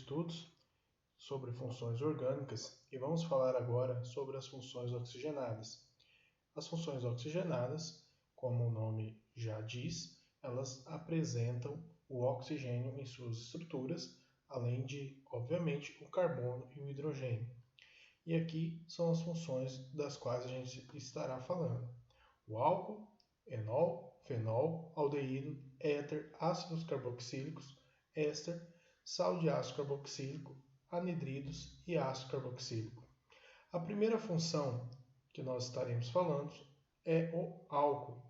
estudos sobre funções orgânicas e vamos falar agora sobre as funções oxigenadas. As funções oxigenadas, como o nome já diz, elas apresentam o oxigênio em suas estruturas, além de, obviamente, o carbono e o hidrogênio. E aqui são as funções das quais a gente estará falando: o álcool, enol, fenol, aldeído, éter, ácidos carboxílicos, éster, sal de ácido carboxílico, anidridos e ácido carboxílico. A primeira função que nós estaremos falando é o álcool.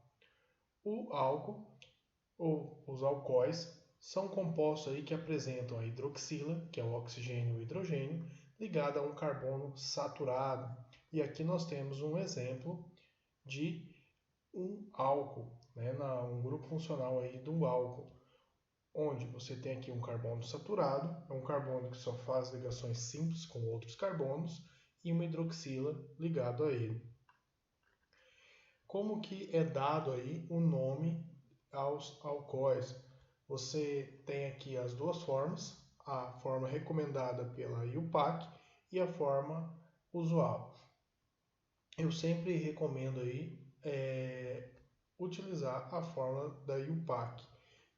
O álcool, ou os alcoóis, são compostos aí que apresentam a hidroxila, que é o oxigênio e o hidrogênio, ligado a um carbono saturado. E aqui nós temos um exemplo de um álcool, né, um grupo funcional aí de um álcool, onde você tem aqui um carbono saturado, é um carbono que só faz ligações simples com outros carbonos, e uma hidroxila ligado a ele. Como que é dado aí o nome aos alcoóis? Você tem aqui as duas formas, a forma recomendada pela IUPAC e a forma usual. Eu sempre recomendo aí utilizar a fórmula da IUPAC,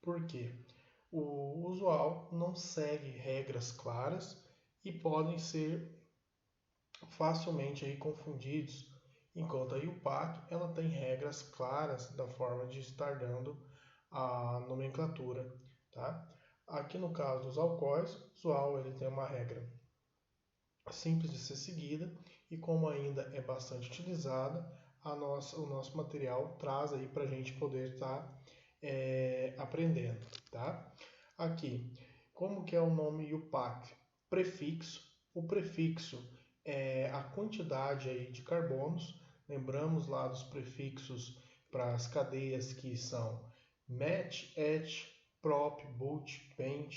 porque o usual não segue regras claras e podem ser facilmente aí confundidos, enquanto a IUPAC ela tem regras claras da forma de estar dando a nomenclatura, tá? Aqui no caso dos alcoóis, o usual ele tem uma regra simples de ser seguida e como ainda é bastante utilizada, o nosso material traz aí para a gente poder estar aprendendo, tá? Aqui, como que é o nome IUPAC? Prefixo. O prefixo é a quantidade aí de carbonos. Lembramos lá dos prefixos para as cadeias que são met, et, prop, but, pent,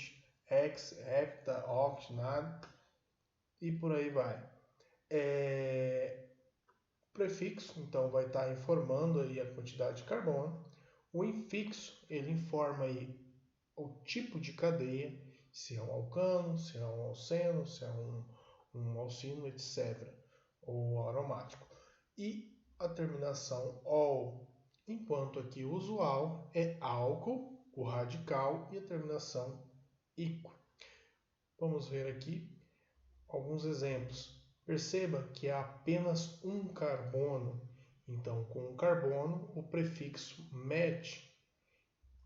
hex, hepta, oct, nad e por aí vai. Prefixo, então, vai estar informando aí a quantidade de carbono. O infixo, ele informa aí o tipo de cadeia, se é um alcano, se é um alceno, se é um alcino, etc. Ou aromático. E a terminação ol, enquanto aqui o usual é álcool, o radical e a terminação ico. Vamos ver aqui alguns exemplos. Perceba que há apenas um carbono. Então, com o carbono, o prefixo met.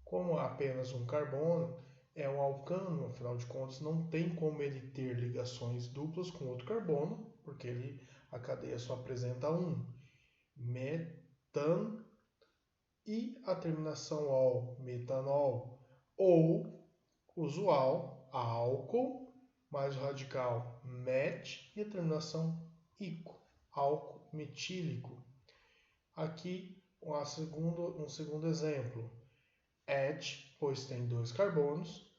Como há apenas um carbono, é um alcano, afinal de contas, não tem como ele ter ligações duplas com outro carbono, porque a cadeia só apresenta um. Metan e a terminação ol, metanol. Ou, usual, álcool, mais o radical met e a terminação ico, álcool metílico. Aqui um segundo exemplo. Et, pois tem dois carbonos,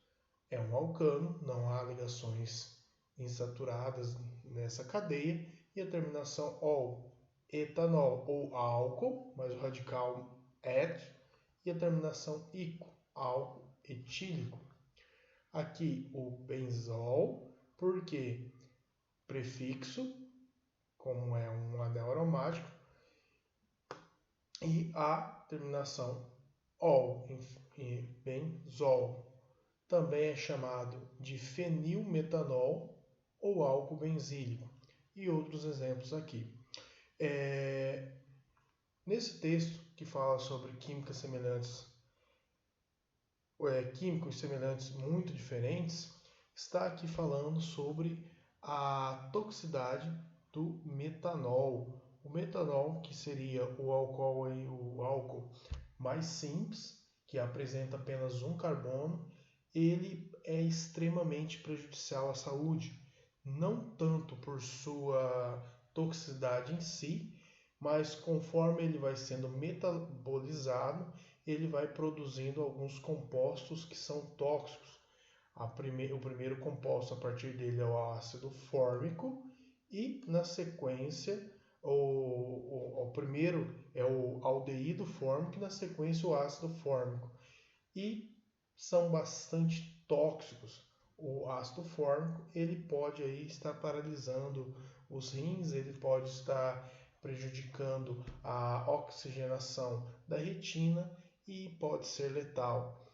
é um alcano, não há ligações insaturadas nessa cadeia, e a terminação ol, etanol ou álcool, mais o radical et, e a terminação ico, álcool etílico. Aqui o benzol, porque prefixo, como é um anel aromático, e a terminação ol, em benzol. Também é chamado de fenilmetanol ou álcool benzílico. E outros exemplos aqui. Nesse texto que fala sobre químicos semelhantes muito diferentes, está aqui falando sobre a toxicidade do metanol. O metanol, que seria o álcool mais simples, que apresenta apenas um carbono, ele é extremamente prejudicial à saúde, não tanto por sua toxicidade em si, mas conforme ele vai sendo metabolizado, ele vai produzindo alguns compostos que são tóxicos. O primeiro composto a partir dele é o ácido fórmico e, na sequência, o primeiro é o aldeído fórmico e, na sequência, o ácido fórmico. E são bastante tóxicos. o ácido fórmico ele pode aí estar paralisando os rins, ele pode estar prejudicando a oxigenação da retina e pode ser letal.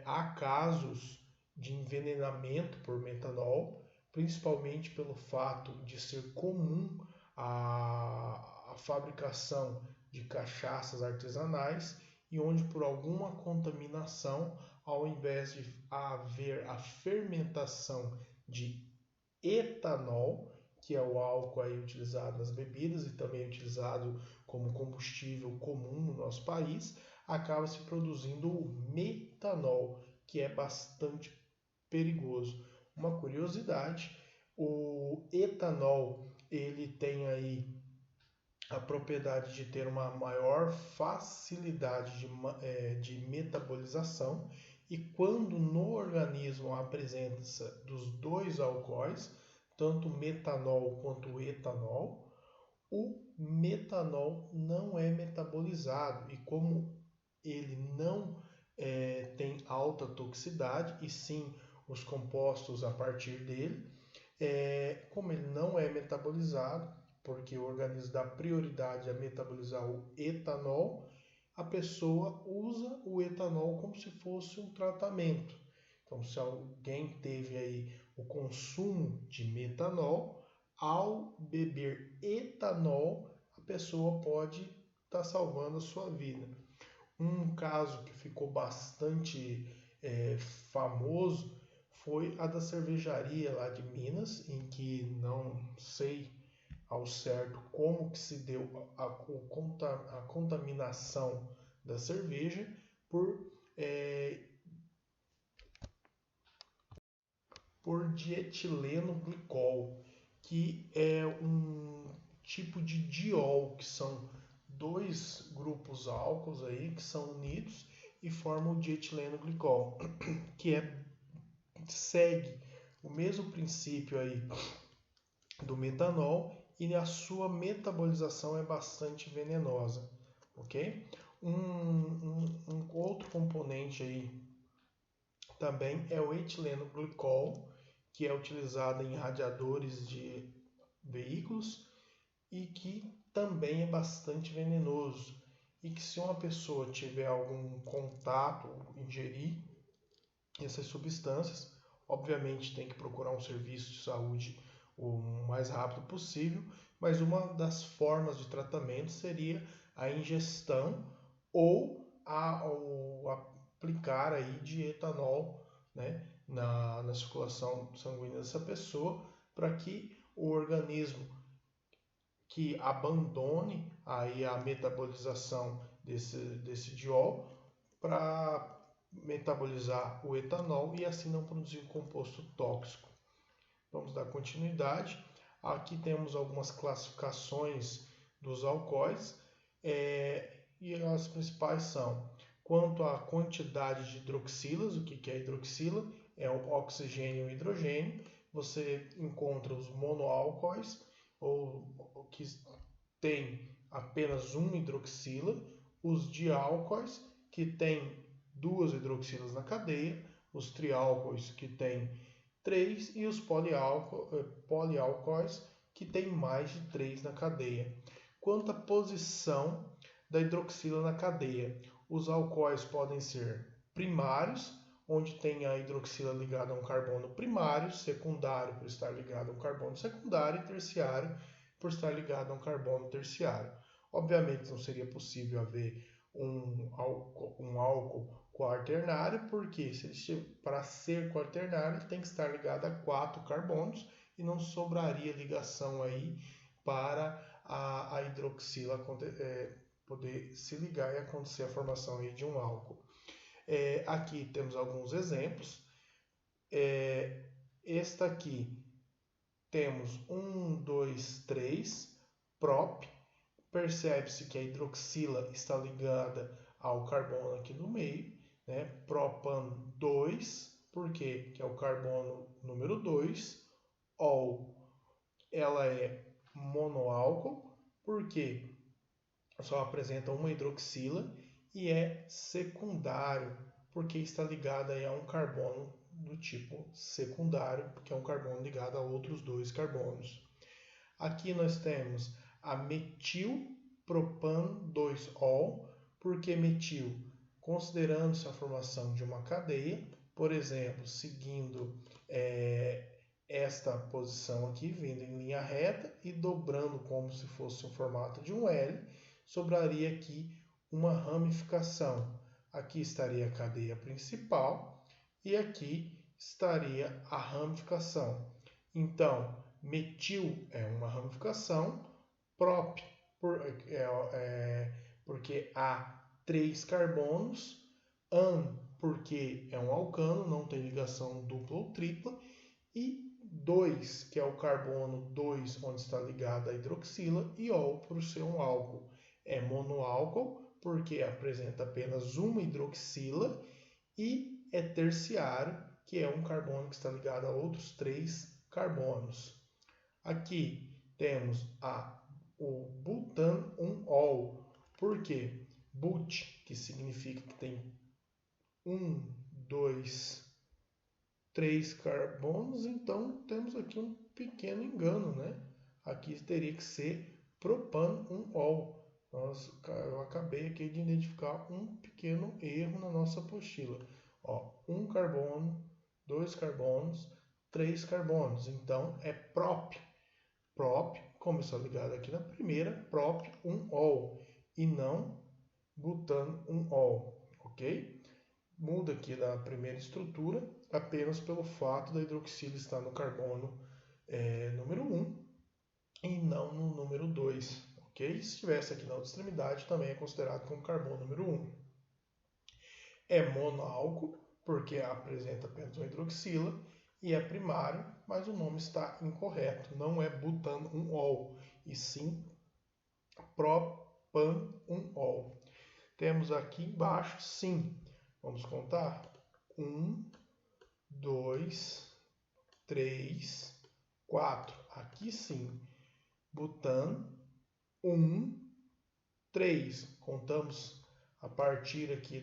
Há casos de envenenamento por metanol, principalmente pelo fato de ser comum a fabricação de cachaças artesanais e onde por alguma contaminação, ao invés de haver a fermentação de etanol, que é o álcool aí utilizado nas bebidas e também utilizado como combustível comum no nosso país, acaba se produzindo o metanol, que é bastante perigoso. Uma curiosidade, o etanol ele tem aí a propriedade de ter uma maior facilidade de metabolização e quando no organismo a presença dos dois alcoóis, tanto o metanol quanto o etanol, o metanol não é metabolizado e como ele não tem alta toxicidade e sim os compostos a partir dele, como ele não é metabolizado, porque o organismo dá prioridade a metabolizar o etanol, a pessoa usa o etanol como se fosse um tratamento. Então, se alguém teve aí o consumo de metanol, ao beber etanol, a pessoa pode estar salvando a sua vida. Um caso que ficou bastante famoso foi a da cervejaria lá de Minas, em que não sei ao certo como que se deu a contaminação da cerveja por, é, por dietileno glicol, que é um tipo de diol, que são dois grupos álcools aí que são unidos e formam o dietileno glicol, que segue o mesmo princípio aí do metanol e a sua metabolização é bastante venenosa, ok? Um outro componente aí também é o etileno glicol, que é utilizado em radiadores de veículos e que também é bastante venenoso e que se uma pessoa tiver algum contato, ingerir essas substâncias, obviamente tem que procurar um serviço de saúde o mais rápido possível, mas uma das formas de tratamento seria a ingestão ou o aplicar aí de etanol, né, na circulação sanguínea dessa pessoa, para que o organismo que abandone aí a metabolização desse diol para metabolizar o etanol e assim não produzir um composto tóxico. Vamos dar continuidade. Aqui temos algumas classificações dos alcoóis e as principais são quanto à quantidade de hidroxilas, o que é hidroxila? É o oxigênio e hidrogênio. Você encontra os monoálcoóis, ou que tem apenas uma hidroxila, os diálcoóis, que tem duas hidroxilas na cadeia, os triálcoóis, que tem 3 e os poliálcoóis, que tem mais de 3 na cadeia. Quanto à posição da hidroxila na cadeia, os alcoóis podem ser primários, onde tem a hidroxila ligada a um carbono primário, secundário por estar ligado a um carbono secundário e terciário por estar ligado a um carbono terciário. Obviamente não seria possível haver um álcool quaternário, porque para ser quaternário ele tem que estar ligado a 4 carbonos e não sobraria ligação aí para a hidroxila poder se ligar e acontecer a formação aí de um álcool. Aqui temos alguns exemplos. Esta aqui temos 1, 2, 3, prop. Percebe-se que a hidroxila está ligada ao carbono aqui no meio, né? Propan 2, por quê? Que é o carbono número 2, ol, ela é monoálcool, porque só apresenta uma hidroxila, e é secundário, porque está ligada a um carbono do tipo secundário, que é um carbono ligado a outros dois carbonos. Aqui nós temos a metilpropan 2-ol. Por que metil? Considerando-se a formação de uma cadeia, por exemplo, seguindo esta posição aqui, vindo em linha reta e dobrando como se fosse o formato de um L, sobraria aqui uma ramificação. Aqui estaria a cadeia principal e aqui estaria a ramificação. Então, metil é uma ramificação, prop porque há 3 carbonos, an porque é um alcano, não tem ligação dupla ou tripla, e 2, que é o carbono 2, onde está ligado a hidroxila, e ol, por ser um álcool. É monoálcool, porque apresenta apenas uma hidroxila, e é terciário, que é um carbono que está ligado a outros 3 carbonos. Aqui temos o butan 1-ol. Por quê? But, que significa que tem 1, 2, 3 carbonos, então temos aqui um pequeno engano, né? Aqui teria que ser propan 1-ol. Eu acabei aqui de identificar um pequeno erro na nossa apostila. Ó, 1 carbono, 2 carbonos, 3 carbonos. Então é prop. Prop, como está ligado aqui na primeira, prop 1-ol e não butan 1-ol, ok? Muda aqui da primeira estrutura apenas pelo fato da hidroxila estar no carbono número 1 e não no número 2, ok? Se estivesse aqui na outra extremidade, também é considerado como carbono número 1. É monoálcool, porque apresenta apenas uma hidroxila, e é primário, mas o nome está incorreto. Não é butan 1-ol, e sim propan 1-ol. Temos aqui embaixo, sim. Vamos contar? 1, 2, 3, 4. Aqui sim. Butan 1, 3. Contamos a partir aqui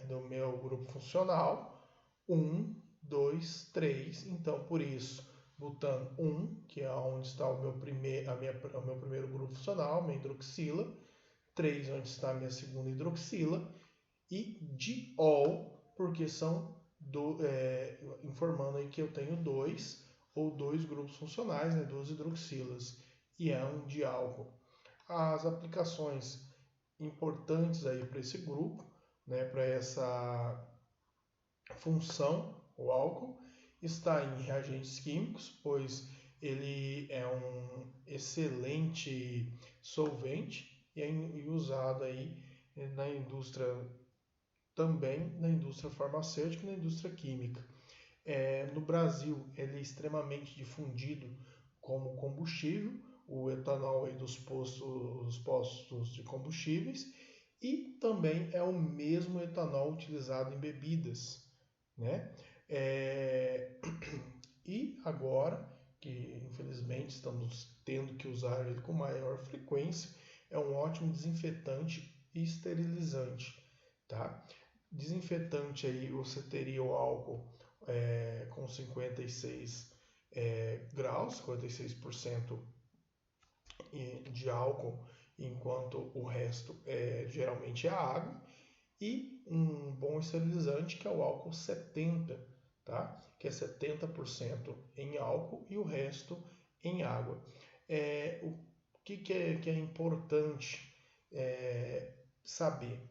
do meu grupo funcional. 1, 2, 3. Então, por isso, butan 1, que é onde está o meu primeiro grupo funcional, minha hidroxila. 3, onde está a minha segunda hidroxila. E diol, porque são informando aí que eu tenho 2 ou 2 grupos funcionais, né, 2 hidroxilas, e é um diálcool. As aplicações importantes aí para esse grupo, né, para essa função, o álcool, está em reagentes químicos, pois ele é um excelente solvente e é usado aí na indústria, também na indústria farmacêutica e na indústria química. No Brasil, ele é extremamente difundido como combustível, o etanol aí dos postos de combustíveis, e também é o mesmo etanol utilizado em bebidas, né? E agora, que infelizmente estamos tendo que usar ele com maior frequência, é um ótimo desinfetante e esterilizante, tá? Desinfetante aí você teria o álcool com 56 graus, 56% de álcool, enquanto o resto geralmente é água, e um bom esterilizante que é o álcool 70, tá? Que é 70% em álcool e o resto em água. O que é importante saber?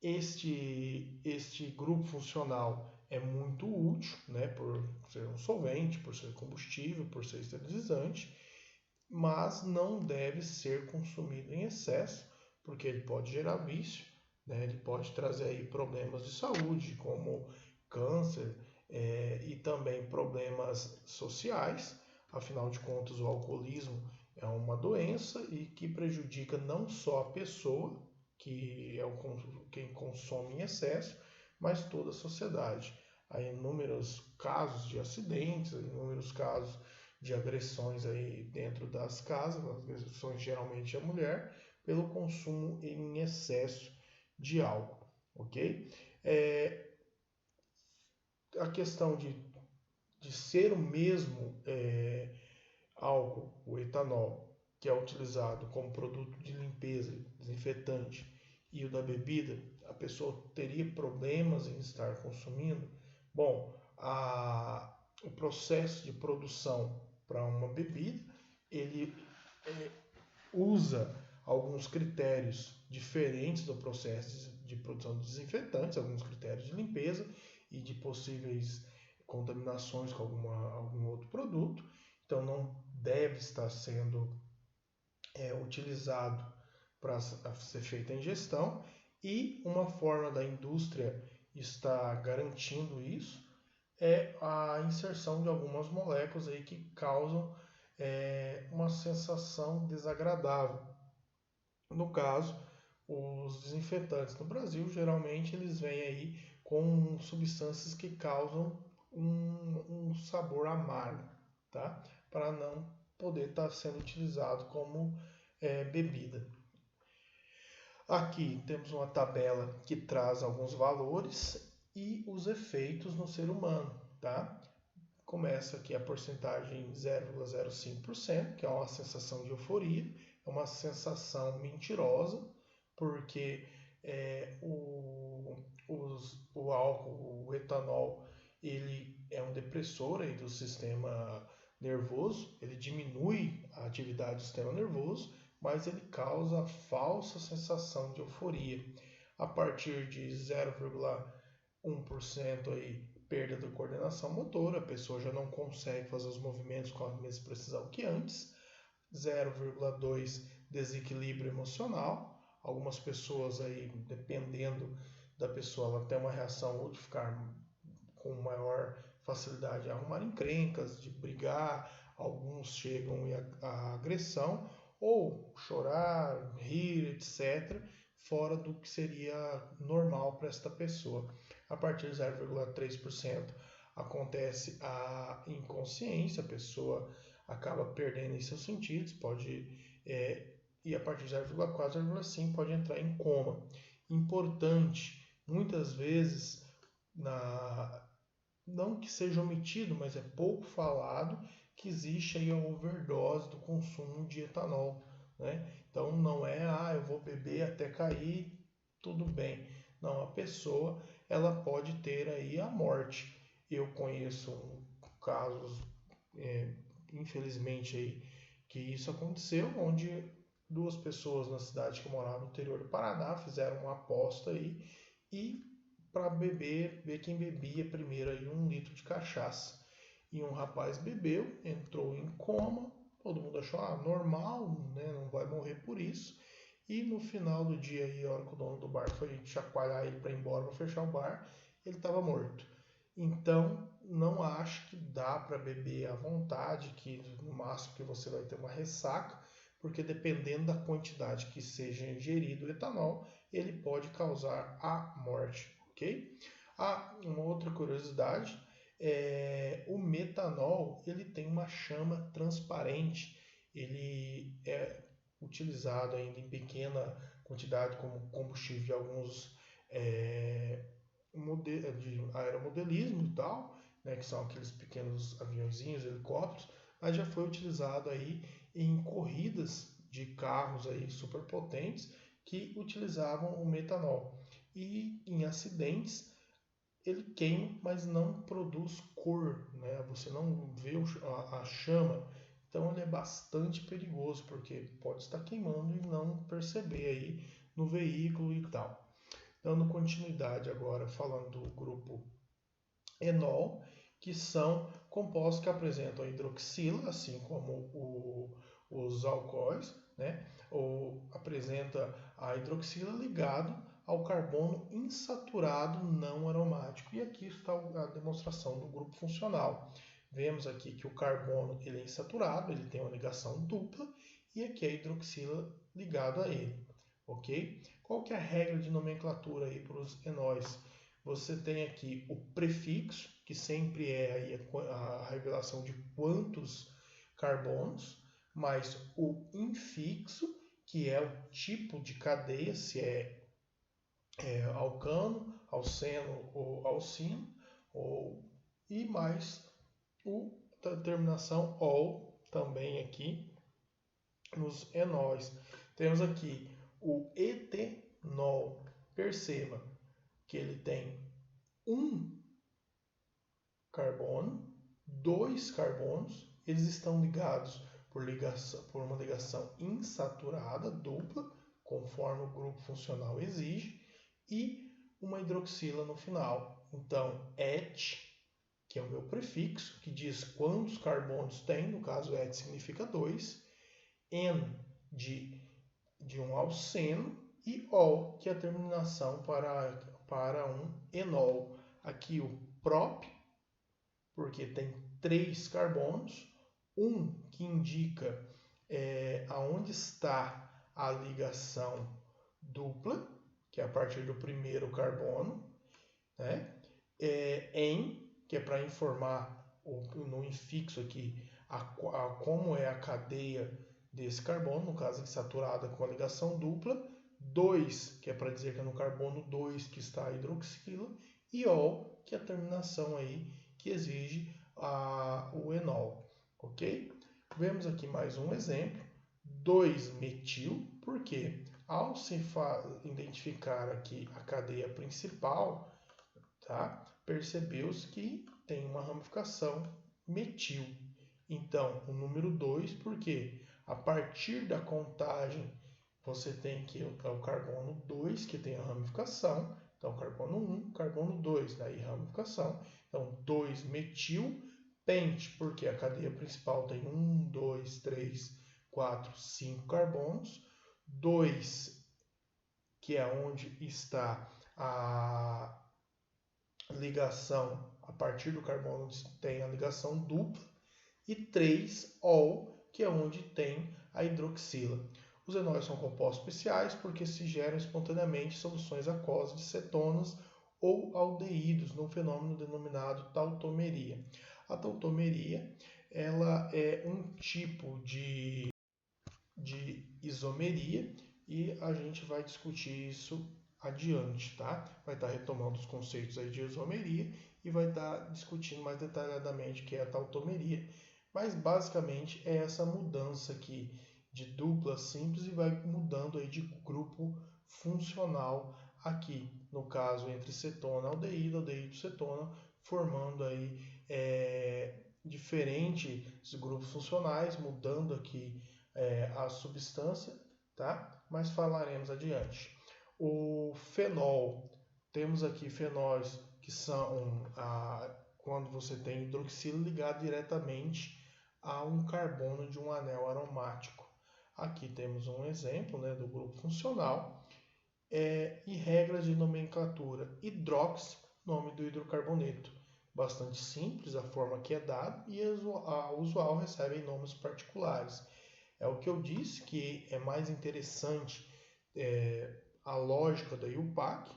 Este grupo funcional é muito útil, né, por ser um solvente, por ser combustível, por ser esterilizante, mas não deve ser consumido em excesso, porque ele pode gerar vício, né, ele pode trazer aí problemas de saúde, como câncer, e também problemas sociais. Afinal de contas, o alcoolismo é uma doença e que prejudica não só a pessoa, que é quem consome em excesso, mas toda a sociedade. Há inúmeros casos de acidentes, inúmeros casos de agressões aí dentro das casas, as agressões geralmente à mulher, pelo consumo em excesso de álcool, ok? a questão de ser o mesmo álcool, o etanol, que é utilizado como produto de limpeza, desinfetante, e o da bebida, a pessoa teria problemas em estar consumindo? Bom, o processo de produção para uma bebida, ele usa alguns critérios diferentes do processo de produção de desinfetantes, alguns critérios de limpeza e de possíveis contaminações com algum outro produto. Então não deve estar sendo utilizado para ser feita a ingestão, e uma forma da indústria estar garantindo isso é a inserção de algumas moléculas aí que causam uma sensação desagradável. No caso, os desinfetantes no Brasil, geralmente eles vêm aí com substâncias que causam um sabor amargo, tá? Para não poder estar sendo utilizado como bebida. Aqui temos uma tabela que traz alguns valores e os efeitos no ser humano, tá? Começa aqui a porcentagem 0,05%, que é uma sensação de euforia, é uma sensação mentirosa, porque o álcool, o etanol, ele é um depressor aí do sistema nervoso, ele diminui a atividade do sistema nervoso, mas ele causa a falsa sensação de euforia. A partir de 0,1% aí, perda da coordenação motora, a pessoa já não consegue fazer os movimentos com a mesma precisão que antes. 0,2% desequilíbrio emocional. Algumas pessoas aí, dependendo da pessoa, ela tem uma reação ou de ficar com maior facilidade a arrumar encrencas, de brigar, alguns chegam a agressão, ou chorar, rir, etc., fora do que seria normal para esta pessoa. A partir de 0,3% acontece a inconsciência, a pessoa acaba perdendo em seus sentidos, e a partir de 0,4, 0,5 pode entrar em coma. Importante, muitas vezes, não que seja omitido, mas é pouco falado, que existe aí a overdose do consumo de etanol, né? Então não é, eu vou beber até cair, tudo bem. Não, a pessoa, ela pode ter aí a morte. Eu conheço casos, infelizmente aí, que isso aconteceu, onde duas pessoas na cidade que moravam no interior do Paraná fizeram uma aposta aí, e para ver quem bebia primeiro aí 1 litro de cachaça. E um rapaz bebeu, entrou em coma, todo mundo achou normal, né, não vai morrer por isso. E no final do dia, aí, a hora que o dono do bar foi chacoalhar ele para ir embora, para fechar o bar, ele estava morto. Então, não acho que dá para beber à vontade, que no máximo que você vai ter uma ressaca, porque dependendo da quantidade que seja ingerido o etanol, ele pode causar a morte, ok? Uma outra curiosidade, o metanol, ele tem uma chama transparente, ele é utilizado ainda em pequena quantidade como combustível de alguns de aeromodelismo e tal, né, que são aqueles pequenos aviãozinhos, helicópteros, mas já foi utilizado aí em corridas de carros aí superpotentes que utilizavam o metanol. E em acidentes ele queima, mas não produz cor, né? Você não vê a chama. Então ele é bastante perigoso, porque pode estar queimando e não perceber aí no veículo e tal. Dando continuidade agora, falando do grupo enol, que são compostos que apresentam a hidroxila, assim como os alcoóis, né? Ou apresenta a hidroxila ligado ao carbono insaturado não aromático. E aqui está a demonstração do grupo funcional. Vemos aqui que o carbono ele é insaturado, ele tem uma ligação dupla, e aqui a hidroxila ligado a ele, ok? Qual que é a regra de nomenclatura aí para os enóis? Você tem aqui o prefixo, que sempre é aí a revelação de quantos carbonos, mais o infixo, que é o tipo de cadeia, se é alcano, alceno ou alcino, ou e mais a terminação ol também aqui nos enóis. Temos aqui o etenol. Perceba que ele tem um carbono, dois carbonos, eles estão ligados por uma ligação insaturada, dupla, conforme o grupo funcional exige, e uma hidroxila no final. Então, et, que é o meu prefixo, que diz quantos carbonos tem, no caso et significa 2, en de um alceno, e ol, que é a terminação para um enol. Aqui o prop, porque tem 3 carbonos, um que indica aonde está a ligação dupla, que é a partir do primeiro carbono, né? Em, que é para informar no infixo aqui como é a cadeia desse carbono, no caso insaturada com a ligação dupla, 2, que é para dizer que é no carbono 2 que está a hidroxila, e ol, que é a terminação aí que exige o enol, ok? Vemos aqui mais um exemplo, 2-metil, porque ao se identificar aqui a cadeia principal, tá? Percebeu-se que tem uma ramificação metil. Então, o número 2, porque a partir da contagem você tem que é o carbono 2 que tem a ramificação. Então, carbono 1, carbono 2, daí ramificação. Então, 2-metil pente, porque a cadeia principal tem 1, 2, 3, 4, 5 carbonos. 2, que é onde está a ligação, a partir do carbono tem a ligação dupla, e 3, ol, que é onde tem a hidroxila. Os enóis são compostos especiais porque se geram espontaneamente soluções aquosas de cetonas ou aldeídos no fenômeno denominado tautomeria. A tautomeria ela é um tipo de isomeria e a gente vai discutir isso adiante, tá? Vai estar retomando os conceitos aí de isomeria e vai estar discutindo mais detalhadamente o que é a tautomeria. Mas basicamente é essa mudança aqui de dupla simples e vai mudando aí de grupo funcional aqui, no caso entre cetona aldeído, aldeído cetona, formando aí diferentes grupos funcionais, mudando aqui a substância, tá? Mas falaremos adiante. O fenol, temos aqui fenóis que são quando você tem hidroxila ligado diretamente a um carbono de um anel aromático. Aqui temos um exemplo, né, do grupo funcional e regras de nomenclatura. Hidrox, nome do hidrocarboneto. Bastante simples a forma que é dada e a usual recebe nomes particulares. É o que eu disse, que é mais interessante a lógica da IUPAC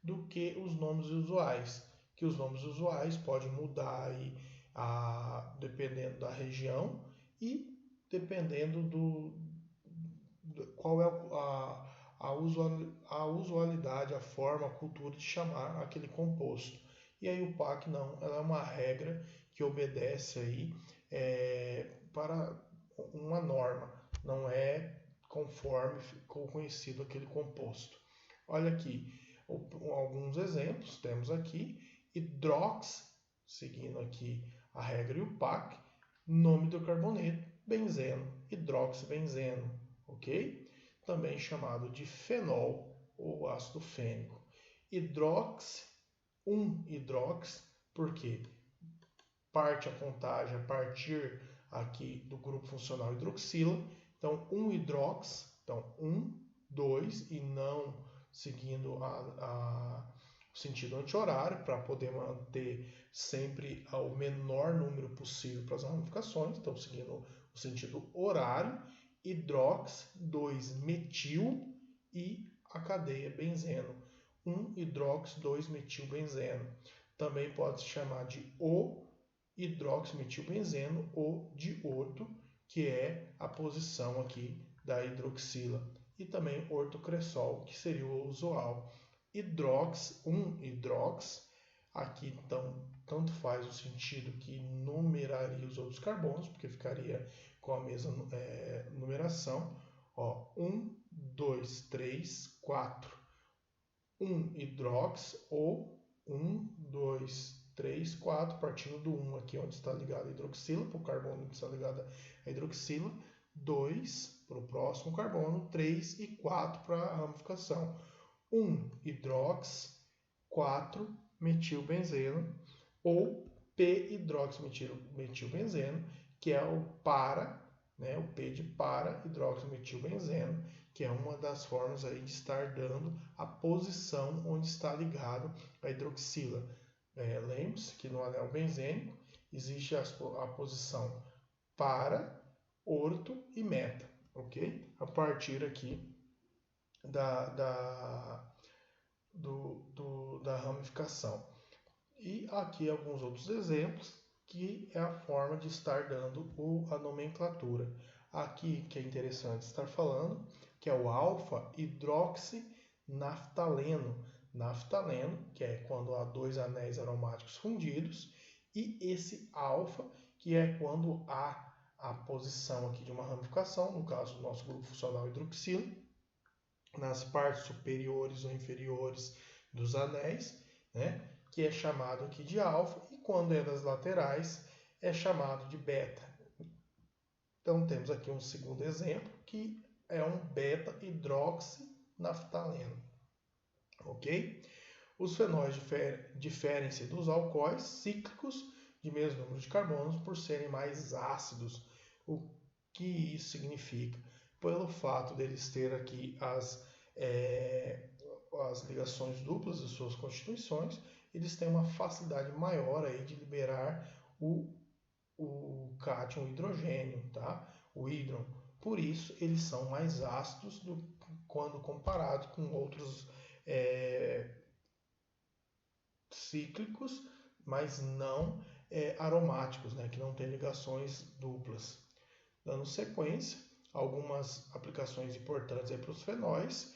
do que os nomes usuais. Que os nomes usuais podem mudar aí, dependendo da região e dependendo qual é a usualidade, a forma, a cultura de chamar aquele composto. E a IUPAC não, ela é uma regra que obedece aí para uma norma, não é conforme ficou conhecido aquele composto. Olha aqui alguns exemplos, temos aqui hidrox, seguindo aqui a regra IUPAC, nome do carboneto, benzeno, hidroxibenzeno, ok? Também chamado de fenol ou ácido fênico. Hidrox, hidrox, porque parte a contagem a partir aqui do grupo funcional hidroxila. Então, hidrox, então 2 e não seguindo o sentido anti-horário para poder manter sempre o menor número possível para as ramificações. Então, seguindo o sentido horário, hidrox, 2-metil e a cadeia benzeno. 1-hidrox, 2-metilbenzeno. Também pode se chamar de hidroximetilbenzeno ou diodo, que é a posição aqui da hidroxila. E também ortocresol, que seria o usual. Hidrox, hidrox, aqui então tanto faz o sentido que numeraria os outros carbonos, porque ficaria com a mesma numeração. Ó, 1, 2, 3, 4. 1 hidrox ou 1, 2, 3, 4, partindo do 1 aqui onde está ligado a hidroxila, para o carbono que está ligado a hidroxila, 2 para o próximo carbono, 3 e 4 para a ramificação. 1 hidrox, 4 metilbenzeno, ou p-hidroximetilbenzeno, que é o para, né, o P de para hidroximetilbenzeno, que é uma das formas aí de estar dando a posição onde está ligado a hidroxila. Lembre-se que no anel benzênico existe a posição para, orto e meta, ok? A partir aqui da ramificação. E aqui alguns outros exemplos, que é a forma de estar dando a nomenclatura. Aqui que é interessante estar falando, que é o alfa-hidroxinaftaleno. Naftaleno, que é quando há dois anéis aromáticos fundidos, e esse alfa, que é quando há a posição aqui de uma ramificação, no caso do nosso grupo funcional hidroxila, nas partes superiores ou inferiores dos anéis, né, que é chamado aqui de alfa, e quando é das laterais é chamado de beta. Então temos aqui um segundo exemplo, que é um beta-hidroxinaftaleno. Ok? Os fenóis diferem-se dos alcoóis cíclicos de mesmo número de carbonos por serem mais ácidos. O que isso significa? Pelo fato deles ter aqui as ligações duplas de suas constituições, eles têm uma facilidade maior aí de liberar o cátion, o hidrogênio, tá? O hídron. Por isso, eles são mais ácidos quando comparado com outros cíclicos, mas não aromáticos, né? Que não têm ligações duplas. Dando sequência, algumas aplicações importantes para os fenóis.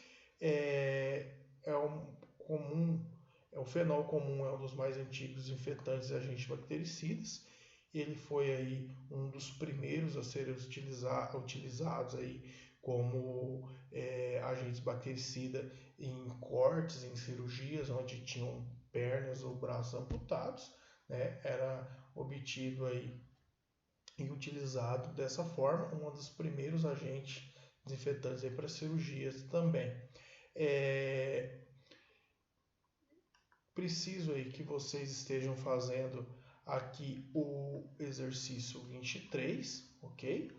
O fenol comum é um dos mais antigos infetantes e agentes bactericidas. Ele foi aí um dos primeiros a serem utilizados aí como agentes bactericida em cortes, em cirurgias onde tinham pernas ou braços amputados, né? Era obtido aí e utilizado dessa forma, um dos primeiros agentes desinfetantes para cirurgias também. Preciso aí que vocês estejam fazendo aqui o exercício 23, ok?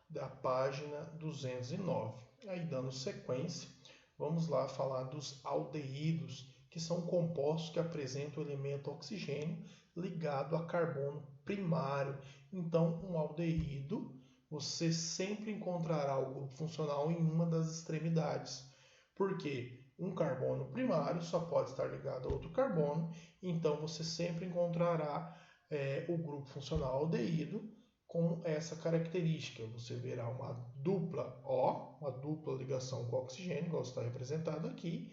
Da página 209. Aí, dando sequência, vamos lá falar dos aldeídos, que são compostos que apresentam o elemento oxigênio ligado a carbono primário. Então, um aldeído, você sempre encontrará o grupo funcional em uma das extremidades. Por quê? Um carbono primário só pode estar ligado a outro carbono, então você sempre encontrará o grupo funcional aldeído com essa característica. Você verá uma dupla O, uma dupla ligação com oxigênio, igual está representado aqui,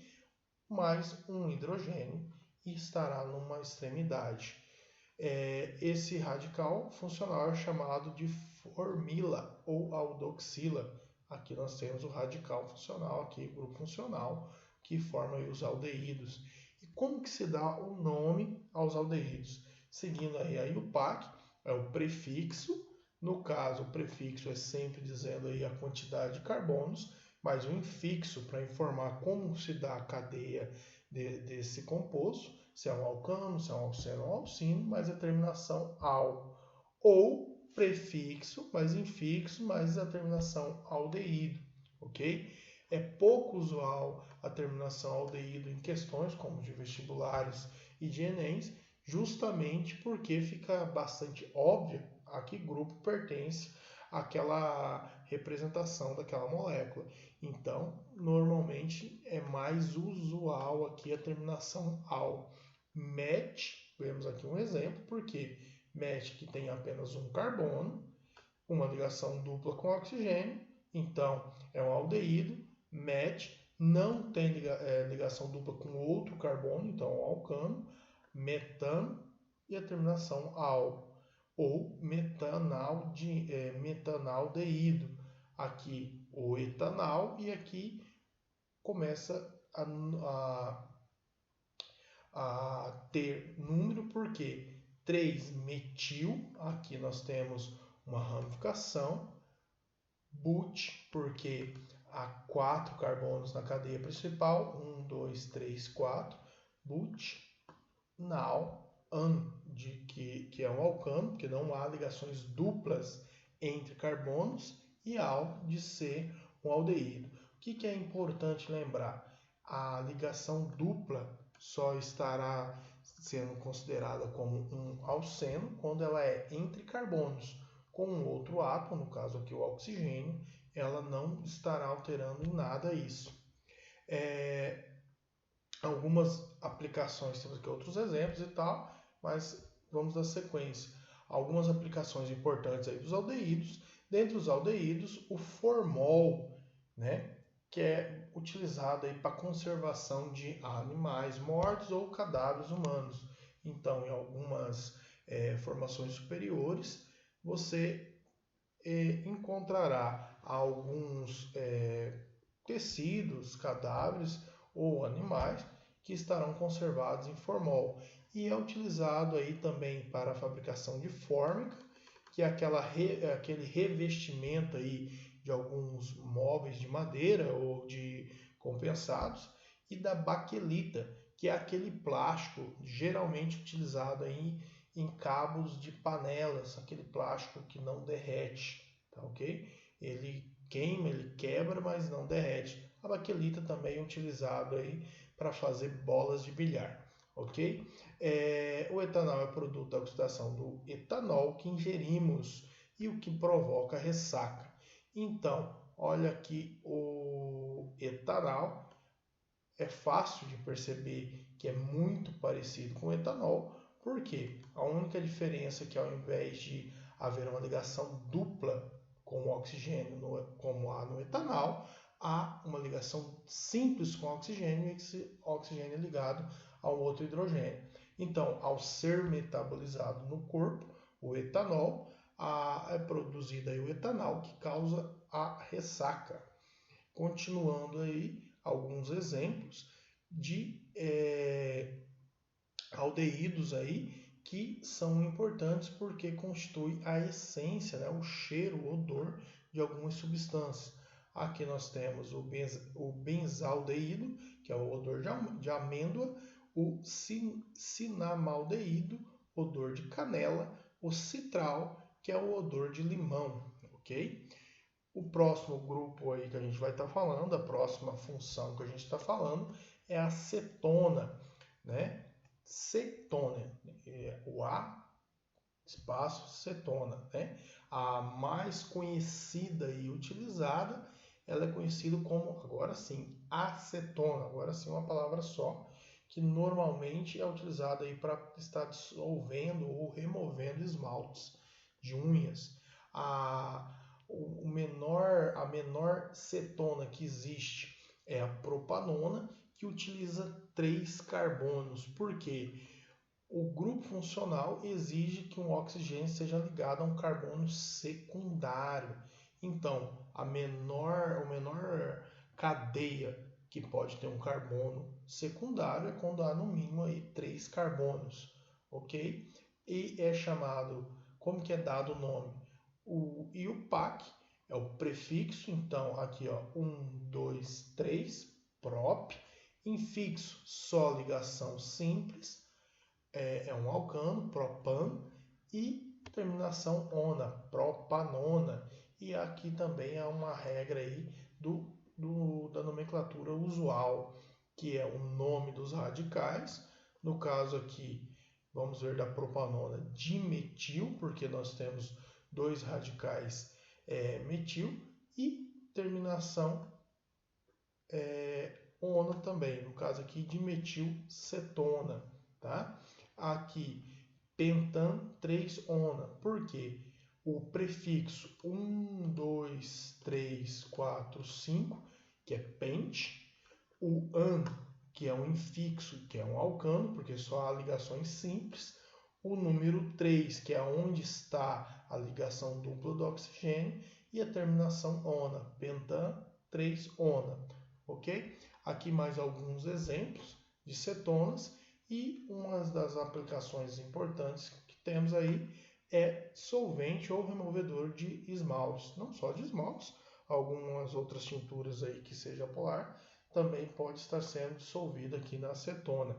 mais um hidrogênio e estará numa extremidade. Esse radical funcional é chamado de formila ou aldoxila. Aqui nós temos o radical funcional, aqui grupo funcional, que forma os aldeídos. E como que se dá o nome aos aldeídos? Seguindo aí a IUPAC, é o prefixo. No caso, o prefixo é sempre dizendo aí a quantidade de carbonos, mas o infixo para informar como se dá a cadeia desse composto, se é um alcano, se é um alceno ou alcino, mais a terminação al. Ou prefixo mais infixo mais a terminação aldeído, ok? É pouco usual a terminação aldeído em questões como de vestibulares e de Enems, justamente porque fica bastante óbvio a que grupo pertence àquela representação daquela molécula. Então, normalmente é mais usual aqui a terminação al. MET, vemos aqui um exemplo, porque MET que tem apenas um carbono, uma ligação dupla com oxigênio, então é um aldeído. MET não tem ligação dupla com outro carbono, então é um alcano. metano e a terminação al, ou metanaldeído. Aqui o etanal e aqui começa a ter número porque 3-metil, aqui nós temos uma ramificação, but, porque há 4 carbonos na cadeia principal, 1, 2, 3, 4, but, nal, que é um alcano, porque não há ligações duplas entre carbonos, e al, de ser um aldeído. O que é importante lembrar? A ligação dupla só estará sendo considerada como um alceno quando ela é entre carbonos. Com um outro átomo, no caso aqui o oxigênio, ela não estará alterando em nada isso. Algumas aplicações, temos aqui outros exemplos e tal, mas vamos na sequência. Algumas aplicações importantes aí dos aldeídos. Dentre os aldeídos, o formol, né, que é utilizado aí para conservação de animais mortos ou cadáveres humanos. Então, em algumas formações superiores, você encontrará alguns tecidos, cadáveres ou animais que estarão conservados em formol. E é utilizado aí também para a fabricação de fórmica, que é aquele revestimento aí de alguns móveis de madeira ou de compensados, e da baquelita, que é aquele plástico geralmente utilizado aí em cabos de panelas, aquele plástico que não derrete, tá ok? Ele queima, ele quebra, mas não derrete. A baquelita também é utilizado aí para fazer bolas de bilhar, ok? O etanol é produto da oxidação do etanol que ingerimos e o que provoca ressaca. Então, olha aqui o etanol, é fácil de perceber que é muito parecido com o etanol, porque a única diferença é que ao invés de haver uma ligação dupla com o oxigênio, como há no etanol, há uma ligação simples com o oxigênio, e esse oxigênio é ligado ao outro hidrogênio. Então, ao ser metabolizado no corpo, o etanol, é produzido aí o etanol que causa a ressaca. Continuando aí, alguns exemplos de aldeídos aí que são importantes porque constitui a essência, né, o cheiro, o odor de algumas substâncias. Aqui nós temos o benzaldeído, que é o odor de amêndoa, o cinamaldeído, odor de canela, o citral, que é o odor de limão, ok? O próximo grupo aí que a gente vai estar falando, a próxima função que a gente está falando é a cetona, né? Cetona, o A, espaço, cetona, né? A mais conhecida e utilizada, ela é conhecida como, agora sim, acetona, agora sim uma palavra só, que normalmente é utilizada aí para estar dissolvendo ou removendo esmaltes de unhas. A menor cetona que existe é a propanona, que utiliza 3 carbonos. Por quê? O grupo funcional exige que um oxigênio seja ligado a um carbono secundário. Então, a menor cadeia que pode ter um carbono secundário é quando há no mínimo aí 3 carbonos, ok? E é chamado, como que é dado o nome? O IUPAC é o prefixo, então aqui ó, 1, 2, 3, prop, infixo, só ligação simples, é um alcano, propan, e terminação ona, propanona. E aqui também há uma regra aí da nomenclatura usual, que é o nome dos radicais. No caso aqui, vamos ver da propanona dimetil, porque nós temos 2 radicais metil, e terminação ona também, no caso aqui dimetilcetona, tá? Aqui pentan 3-ona, por quê? O prefixo 1, 2, 3, 4, 5, que é pent, o an que é um infixo, que é um alcano, porque só há ligações simples. O número 3, que é onde está a ligação dupla do oxigênio. E a terminação ona, pentan 3-ona, ok? Aqui mais alguns exemplos de cetonas. E uma das aplicações importantes que temos aí é solvente ou removedor de esmaltes. Não só de esmaltes, algumas outras tinturas aí que seja polar, também pode estar sendo dissolvida aqui na acetona.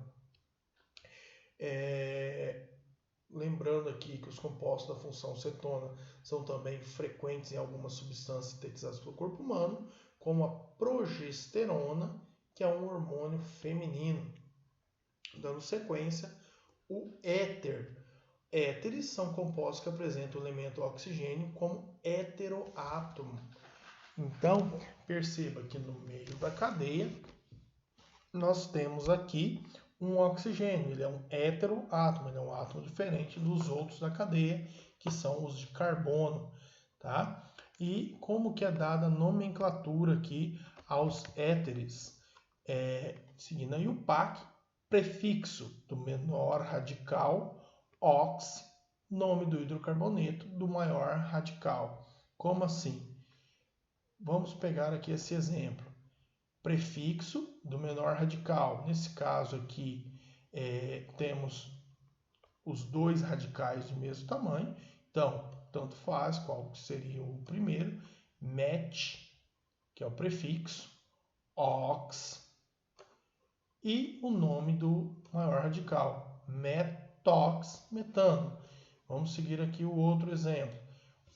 Lembrando aqui que os compostos da função cetona são também frequentes em algumas substâncias sintetizadas pelo corpo humano, como a progesterona, que é um hormônio feminino. Dando sequência, o éter. Éteres são compostos que apresentam o elemento oxigênio como heteroátomo. Então, perceba que no meio da cadeia, nós temos aqui um oxigênio. Ele é um heteroátomo, ele é um átomo diferente dos outros da cadeia, que são os de carbono. Tá? E como que é dada a nomenclatura aqui aos éteres? Seguindo aí o PAC, prefixo do menor radical, ox, nome do hidrocarboneto do maior radical. Como assim? Vamos pegar aqui esse exemplo. Prefixo do menor radical. Nesse caso aqui, temos os dois radicais de mesmo tamanho. Então, tanto faz qual seria o primeiro. Met, que é o prefixo. Ox. E o nome do maior radical. Metox, metano. Vamos seguir aqui o outro exemplo.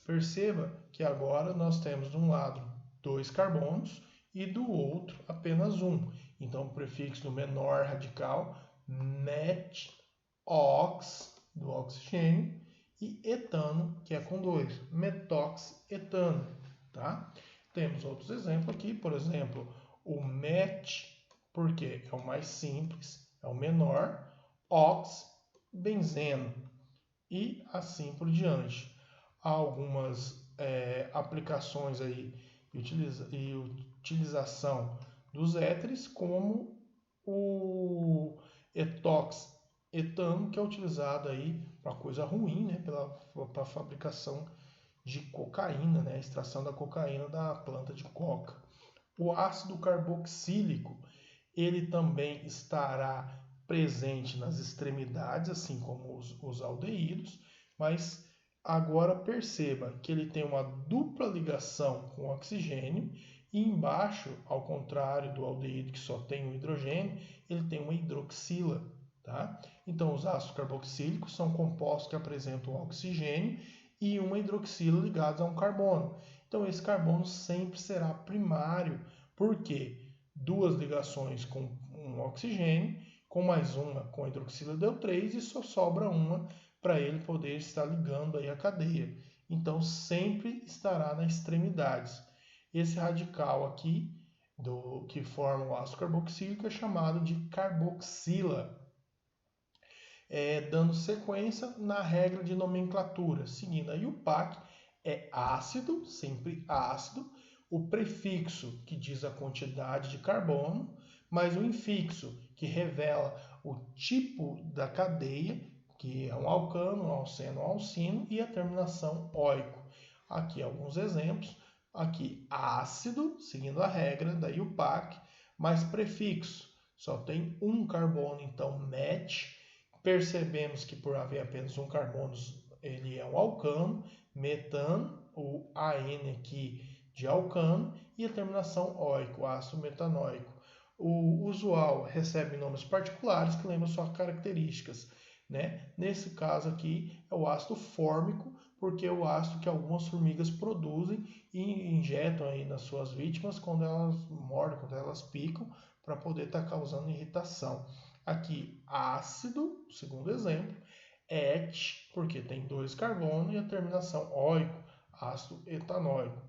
Perceba que agora nós temos de um lado 2 carbonos e do outro apenas um. Então, o prefixo do menor radical, met, ox, do oxigênio, e etano, que é com 2, metox, etano. Tá? Temos outros exemplos aqui, por exemplo, o met, porque é o mais simples, é o menor, ox, benzeno, e assim por diante. Há algumas aplicações aí e utilização dos éteres, como o etox etano, que é utilizado aí para coisa ruim, né, para a fabricação de cocaína, né, a extração da cocaína da planta de coca. O ácido carboxílico, ele também estará presente nas extremidades, assim como os aldeídos, mas agora perceba que ele tem uma dupla ligação com o oxigênio e embaixo, ao contrário do aldeído que só tem o hidrogênio, ele tem uma hidroxila. Tá? Então, os ácidos carboxílicos são compostos que apresentam o oxigênio e uma hidroxila ligados a um carbono. Então, esse carbono sempre será primário, porque duas ligações com um oxigênio, com mais uma com a hidroxila deu 3 e só sobra uma para ele poder estar ligando aí a cadeia. Então, sempre estará nas extremidades. Esse radical aqui, que forma o ácido carboxílico, é chamado de carboxila. Dando sequência na regra de nomenclatura, seguindo aí o PAC, é ácido, sempre ácido, o prefixo que diz a quantidade de carbono, mais o infixo que revela o tipo da cadeia, que é um alcano, um alceno, um alcino, e a terminação oico. Aqui alguns exemplos. Aqui ácido, seguindo a regra, daí o PAC, mais prefixo. Só tem um carbono, então met. Percebemos que por haver apenas um carbono, ele é um alcano, metano, o AN aqui de alcano, e a terminação oico, ácido metanóico. O usual recebe nomes particulares que lembram suas características. Né? Nesse caso aqui é o ácido fórmico, porque é o ácido que algumas formigas produzem e injetam aí nas suas vítimas quando elas mordem, quando elas picam, para poder estar causando irritação. Aqui, ácido, segundo exemplo, et, porque tem 2 carbonos, e a terminação oico, ácido etanóico.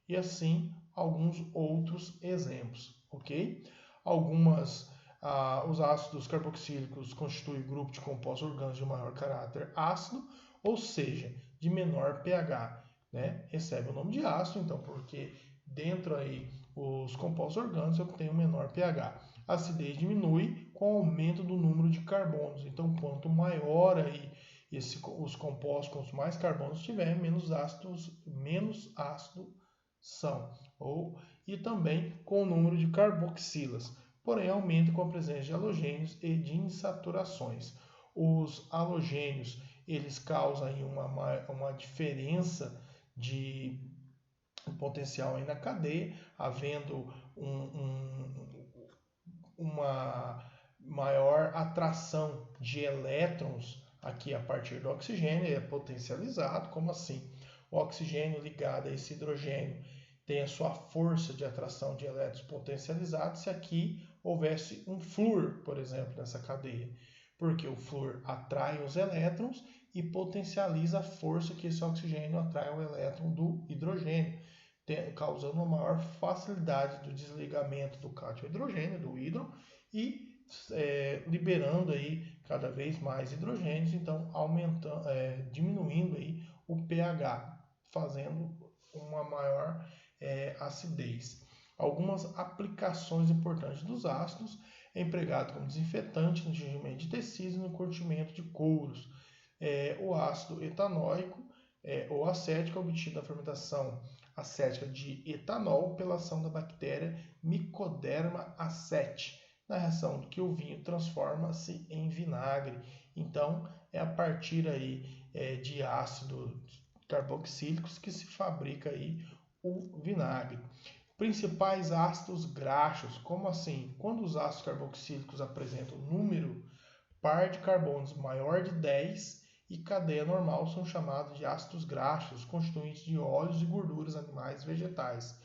E assim, alguns outros exemplos, ok? Os ácidos carboxílicos constituem grupo de compostos orgânicos de maior caráter ácido, ou seja, de menor pH. Né? Recebe o nome de ácido, então, porque dentro aí os compostos orgânicos têm um menor pH. A acidez diminui com o aumento do número de carbonos. Então, quanto maior aí os compostos, quanto mais carbonos tiver, menos ácidos são. E também com o número de carboxilas. Porém, aumenta com a presença de halogênios e de insaturações. Os halogênios, eles causam aí uma diferença de potencial aí na cadeia, havendo uma maior atração de elétrons aqui a partir do oxigênio, é potencializado. Como assim? O oxigênio ligado a esse hidrogênio tem a sua força de atração de elétrons potencializados se aqui houvesse um flúor, por exemplo, nessa cadeia. Porque o flúor atrai os elétrons e potencializa a força que esse oxigênio atrai o elétron do hidrogênio, causando uma maior facilidade do desligamento do cátion hidrogênio, do hidro, e liberando aí cada vez mais hidrogênios, então diminuindo aí o pH, fazendo uma maior acidez. Algumas aplicações importantes dos ácidos: é empregado como desinfetante no tingimento de tecidos e no curtimento de couros. O ácido etanóico ou acético é obtido da fermentação acética de etanol pela ação da bactéria Mycoderma aceti, na reação do que o vinho transforma-se em vinagre. Então, é a partir aí de ácidos carboxílicos que se fabrica aí o vinagre. Principais ácidos graxos. Como assim? Quando os ácidos carboxílicos apresentam número par de carbonos maior de 10 e cadeia normal, são chamados de ácidos graxos, constituintes de óleos e gorduras animais e vegetais.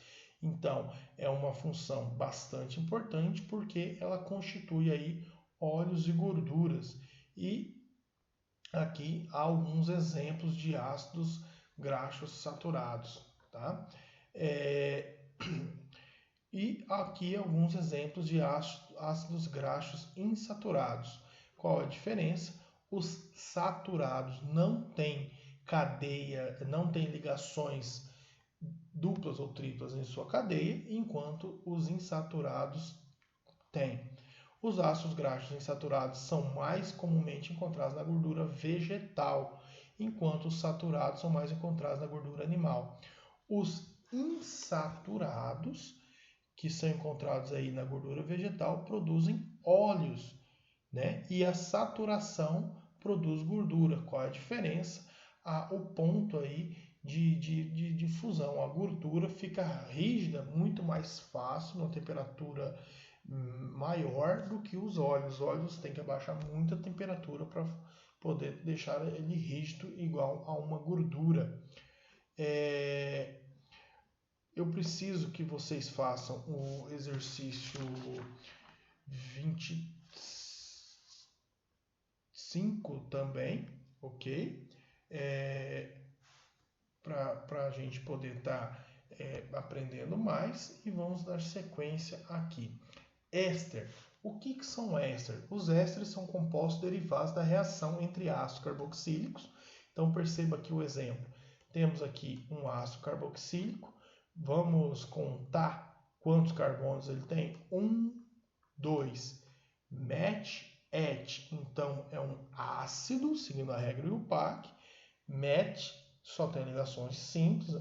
Então, é uma função bastante importante porque ela constitui aí óleos e gorduras. E aqui há alguns exemplos de ácidos graxos saturados, tá? E aqui alguns exemplos de ácidos graxos insaturados. Qual a diferença? Os saturados não têm cadeia, não têm ligações duplas ou triplas em sua cadeia, enquanto os insaturados têm. Os ácidos graxos insaturados são mais comumente encontrados na gordura vegetal, enquanto os saturados são mais encontrados na gordura animal. Os insaturados, que são encontrados aí na gordura vegetal, produzem óleos, né? E a saturação produz gordura. Qual é a diferença? O ponto aí de fusão. A gordura fica rígida muito mais fácil, numa temperatura maior do que os óleos. Os óleos têm que abaixar muito a temperatura para poder deixar ele rígido igual a uma gordura. Eu preciso que vocês façam o exercício 25 também, ok? Para a gente poder estar aprendendo mais, e vamos dar sequência aqui. Éster. O que são ésteres? Os ésteres são compostos derivados da reação entre ácidos carboxílicos. Então perceba aqui o exemplo. Temos aqui um ácido carboxílico. Vamos contar quantos carbonos ele tem. 1, 2. Met, et. Então é um ácido, seguindo a regra IUPAC. Met só tem ligações simples.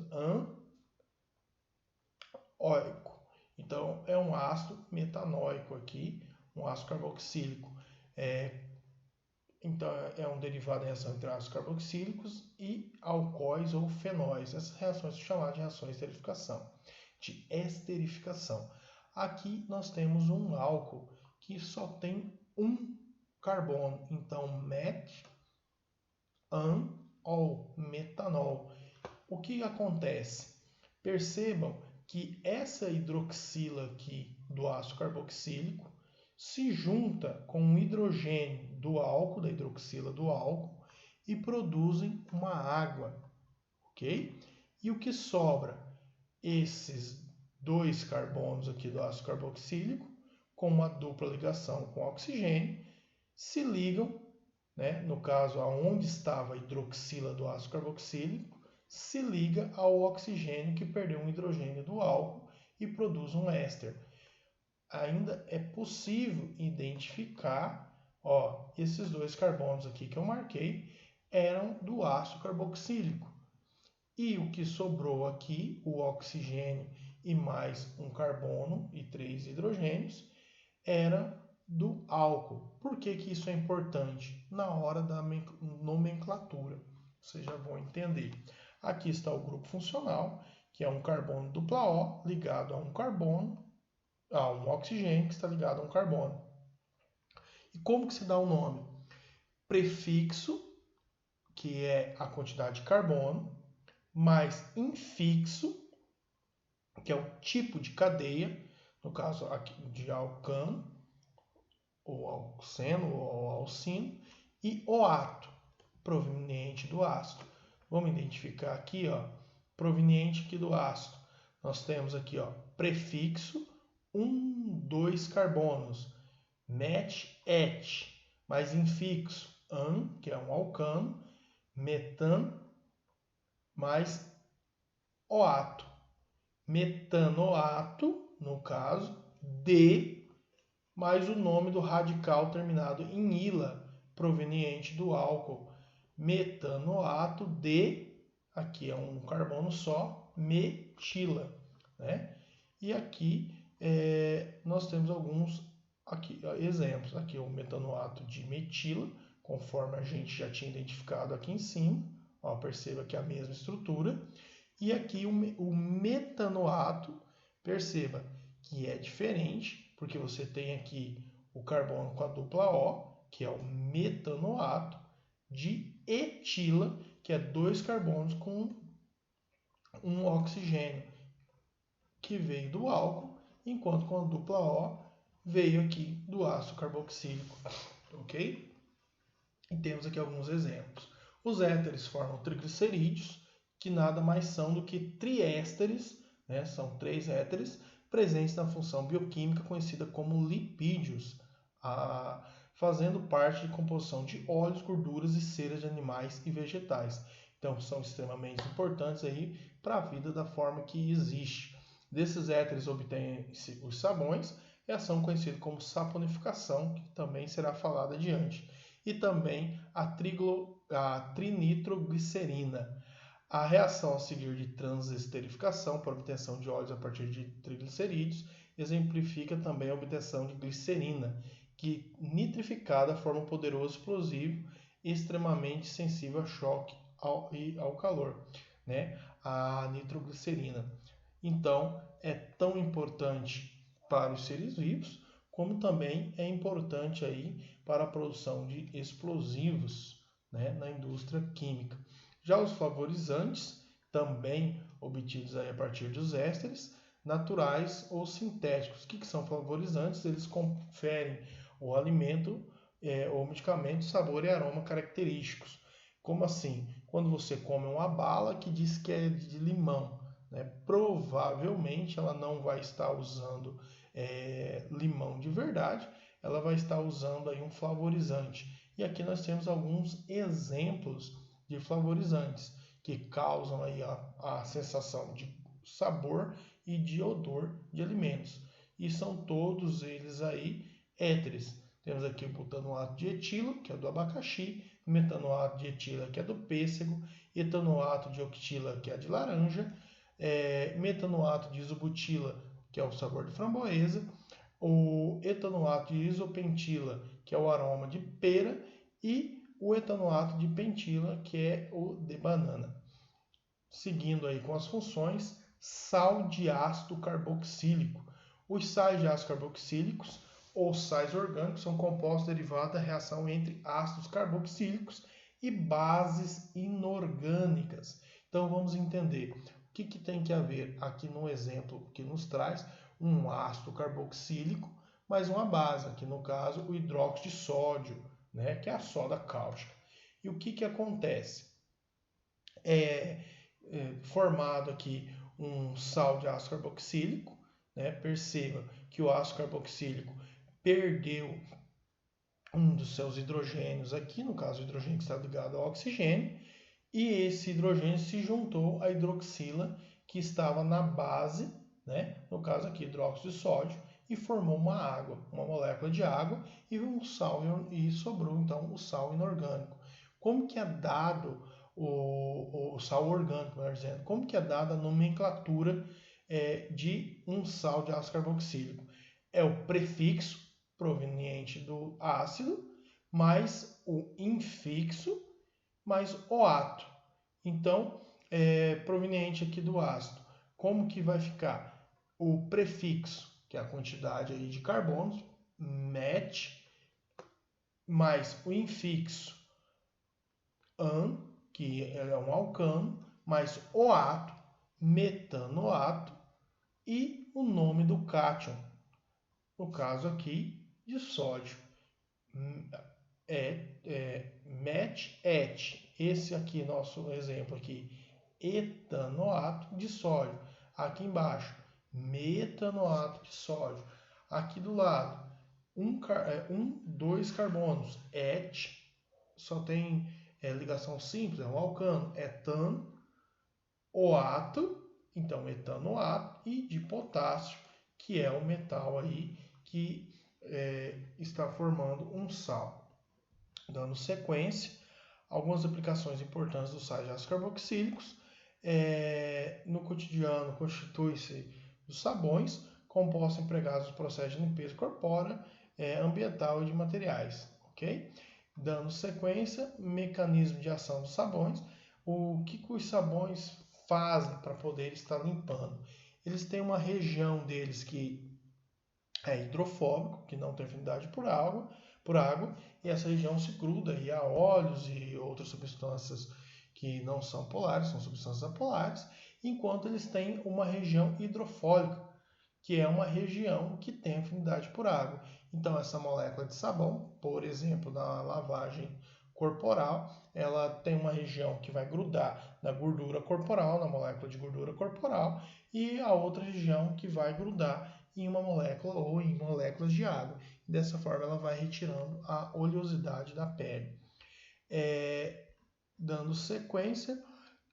Óico. Então é um ácido metanóico aqui, um ácido carboxílico. Então é um derivado da reação entre ácidos carboxílicos e alcoóis ou fenóis. Essas reações são chamadas de reações de esterificação. Aqui nós temos um álcool que só tem um carbono. Então, met, ou metanol. O que acontece? Percebam que essa hidroxila aqui do ácido carboxílico se junta com o hidrogênio do álcool, da hidroxila do álcool, e produzem uma água, ok? E o que sobra? Esses dois carbonos aqui do ácido carboxílico, com uma dupla ligação com oxigênio, se ligam, né? No caso, aonde estava a hidroxila do ácido carboxílico, se liga ao oxigênio que perdeu um hidrogênio do álcool e produz um éster. ainda é possível identificar, ó, esses dois carbonos aqui que eu marquei eram do ácido carboxílico. E o que sobrou aqui, o oxigênio e mais um carbono e 3 hidrogênios, era do álcool. Por que que isso é importante? Na hora da nomenclatura. Vocês já vão entender. Aqui está o grupo funcional, que é um carbono dupla O ligado a um carbono, a um oxigênio que está ligado a um carbono. E como que se dá o nome? Prefixo, que é a quantidade de carbono, mais infixo, que é o tipo de cadeia, no caso aqui de alcano, ou alceno, ou alcino, e oato, proveniente do ácido. Vamos identificar aqui, ó, proveniente aqui do ácido. Nós temos aqui, ó, prefixo 2 carbonos, met, et, mais infixo an, que é um alcano, metan, mais oato. Metanoato, no caso, de, mais o nome do radical terminado em ila, proveniente do álcool. Metanoato de, aqui é um carbono só, metila, né? E aqui nós temos alguns exemplos. Aqui o metanoato de metila, conforme a gente já tinha identificado aqui em cima. Ó, perceba que é a mesma estrutura. E aqui o metanoato, perceba que é diferente, porque você tem aqui o carbono com a dupla O, que é o metanoato, de etila, que é 2 carbonos com um oxigênio, que veio do álcool, enquanto com a dupla O veio aqui do ácido carboxílico, ok? E temos aqui alguns exemplos. Os éteres formam triglicerídeos, que nada mais são do que triésteres, né? São 3 éteres presentes na função bioquímica conhecida como lipídios, fazendo parte de composição de óleos, gorduras e ceras de animais e vegetais. Então são extremamente importantes aí para a vida da forma que existe. Desses éteres obtêm-se os sabões, e ação conhecida como saponificação, que também será falada adiante, e também a trinitroglicerina. A reação a seguir de transesterificação para obtenção de óleos a partir de triglicerídeos exemplifica também a obtenção de glicerina, que nitrificada forma um poderoso explosivo extremamente sensível a choque e ao calor, né? A nitroglicerina. Então, é tão importante para os seres vivos, como também é importante aí para a produção de explosivos, né, na indústria química. Já os flavorizantes, também obtidos aí a partir dos ésteres, naturais ou sintéticos. O que são flavorizantes? Eles conferem ao alimento ou medicamento sabor e aroma característicos. Como assim? Quando você come uma bala que diz que é de limão, né? Provavelmente ela não vai estar usando limão de verdade, ela vai estar usando aí um flavorizante. E aqui nós temos alguns exemplos de flavorizantes que causam aí a sensação de sabor e de odor de alimentos. E são todos eles aí éteres. Temos aqui o butanoato de etilo, que é do abacaxi, metanoato de etila, que é do pêssego, etanoato de octila, que é de laranja, metanoato de isobutila, que é o sabor de framboesa, o etanoato de isopentila, que é o aroma de pera, e o etanoato de pentila, que é o de banana. Seguindo aí com as funções, sal de ácido carboxílico. Os sais de ácido carboxílicos ou sais orgânicos são compostos derivados da reação entre ácidos carboxílicos e bases inorgânicas. Então vamos entender o que tem que haver aqui no exemplo que nos traz um ácido carboxílico mais uma base, aqui no caso o hidróxido de sódio, né, que é a soda cáustica. E o que acontece? Formado aqui um sal de ácido carboxílico, né? Perceba que o ácido carboxílico perdeu um dos seus hidrogênios aqui, no caso o hidrogênio que está ligado ao oxigênio, e esse hidrogênio se juntou à hidroxila que estava na base, né? No caso aqui hidróxido de sódio, e formou uma água, uma molécula de água e um sal, e sobrou então o sal inorgânico. Como que é dado o sal orgânico, melhor dizendo, como que é dada a nomenclatura de um sal de ácido carboxílico? É o prefixo proveniente do ácido mais o infixo mais o ato. Então, proveniente aqui do ácido, como que vai ficar? O prefixo, que é a quantidade aí de carbonos, met, mais o infixo, an, que é um alcano, mais o ato, metanoato, e o nome do cátion, no caso aqui, de sódio. Met, et. Esse aqui, nosso exemplo aqui, etanoato de sódio. Aqui embaixo, metanoato de sódio. Aqui do lado, dois carbonos, et, só tem ligação simples, é um alcano, etan, oato, então etanoato, e de potássio, que é o metal aí que está formando um sal. Dando sequência, algumas aplicações importantes dos sais de ácidos carboxílicos. No cotidiano, constitui-se dos sabões, compostos empregados no processo de limpeza corpórea, ambiental e de materiais. Ok? Dando sequência, mecanismo de ação dos sabões. O que os sabões fazem para poder estar limpando? Eles têm uma região deles que é hidrofóbico, que não tem afinidade por água, e essa região se gruda aí a óleos e outras substâncias que não são polares, são substâncias apolares, enquanto eles têm uma região hidrofólica, que é uma região que tem afinidade por água. Então, essa molécula de sabão, por exemplo, na lavagem corporal, ela tem uma região que vai grudar na gordura corporal, na molécula de gordura corporal, e a outra região que vai grudar em uma molécula ou em moléculas de água. Dessa forma, ela vai retirando a oleosidade da pele. Dando sequência,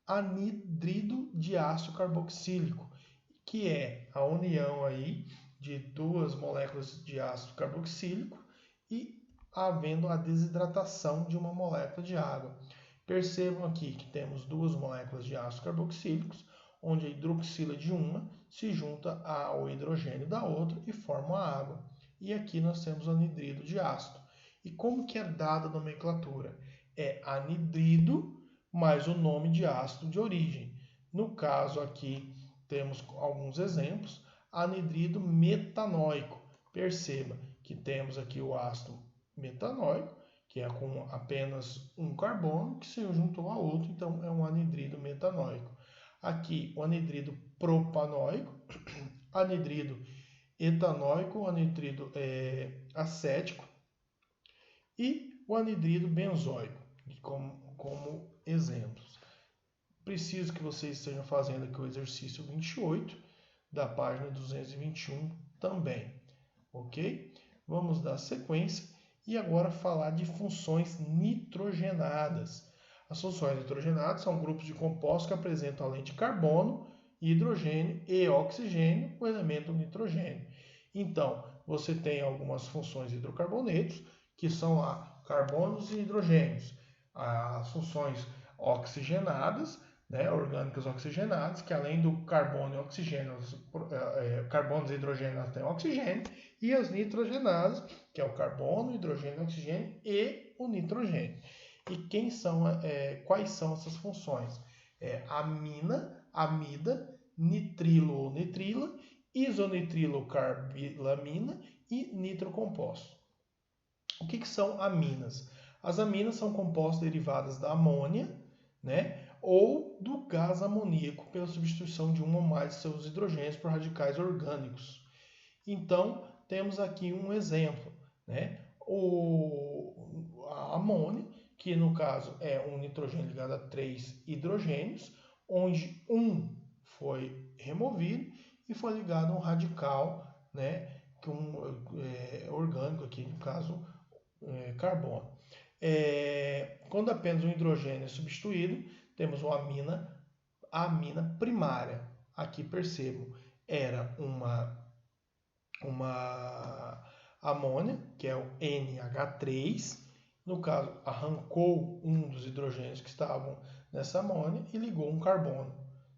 anidrido de ácido carboxílico, que é a união aí de duas moléculas de ácido carboxílico e havendo a desidratação de uma molécula de água. Percebam aqui que temos duas moléculas de ácido carboxílicos, onde a hidroxila de uma se junta ao hidrogênio da outra e forma a água. E aqui nós temos o anidrido de ácido. E como que é dada a nomenclatura? É anidrido mais o nome de ácido de origem. No caso aqui temos alguns exemplos. Anidrido metanóico. Perceba que temos aqui o ácido metanóico, que é com apenas um carbono que se juntou a outro, então é um anidrido metanóico. Aqui o anidrido propanóico, anidrido etanóico, o anidrido acético e o anidrido benzoico, como exemplos. Preciso que vocês estejam fazendo aqui o exercício 28 da página 221 também, ok? Vamos dar sequência e agora falar de funções nitrogenadas. As funções nitrogenadas são grupos de compostos que apresentam, além de carbono, hidrogênio e oxigênio, o elemento nitrogênio. Então, você tem algumas funções hidrocarbonetos, que são lá carbonos e hidrogênios. As funções oxigenadas, orgânicas oxigenadas, que além do carbono e oxigênio, carbonos e hidrogênios têm oxigênio, e as nitrogenadas, que é o carbono, hidrogênio, oxigênio e o nitrogênio. E quais são essas funções? Amina, amida, nitrilo ou nitrila, isonitrilocarbilamina e nitrocomposto. O que são aminas? As aminas são compostos derivados da amônia, ou do gás amoníaco pela substituição de um ou mais de seus hidrogênios por radicais orgânicos. Então, temos aqui um exemplo, a amônia, que no caso é um nitrogênio ligado a 3 hidrogênios, onde um foi removido e foi ligado a um radical, orgânico, aqui no caso carbono. Quando apenas um hidrogênio é substituído, temos a amina primária. Aqui percebo, era uma uma amônia, que é o NH3. No caso, arrancou um dos hidrogênios que estavam nessa amônia e ligou um carbono.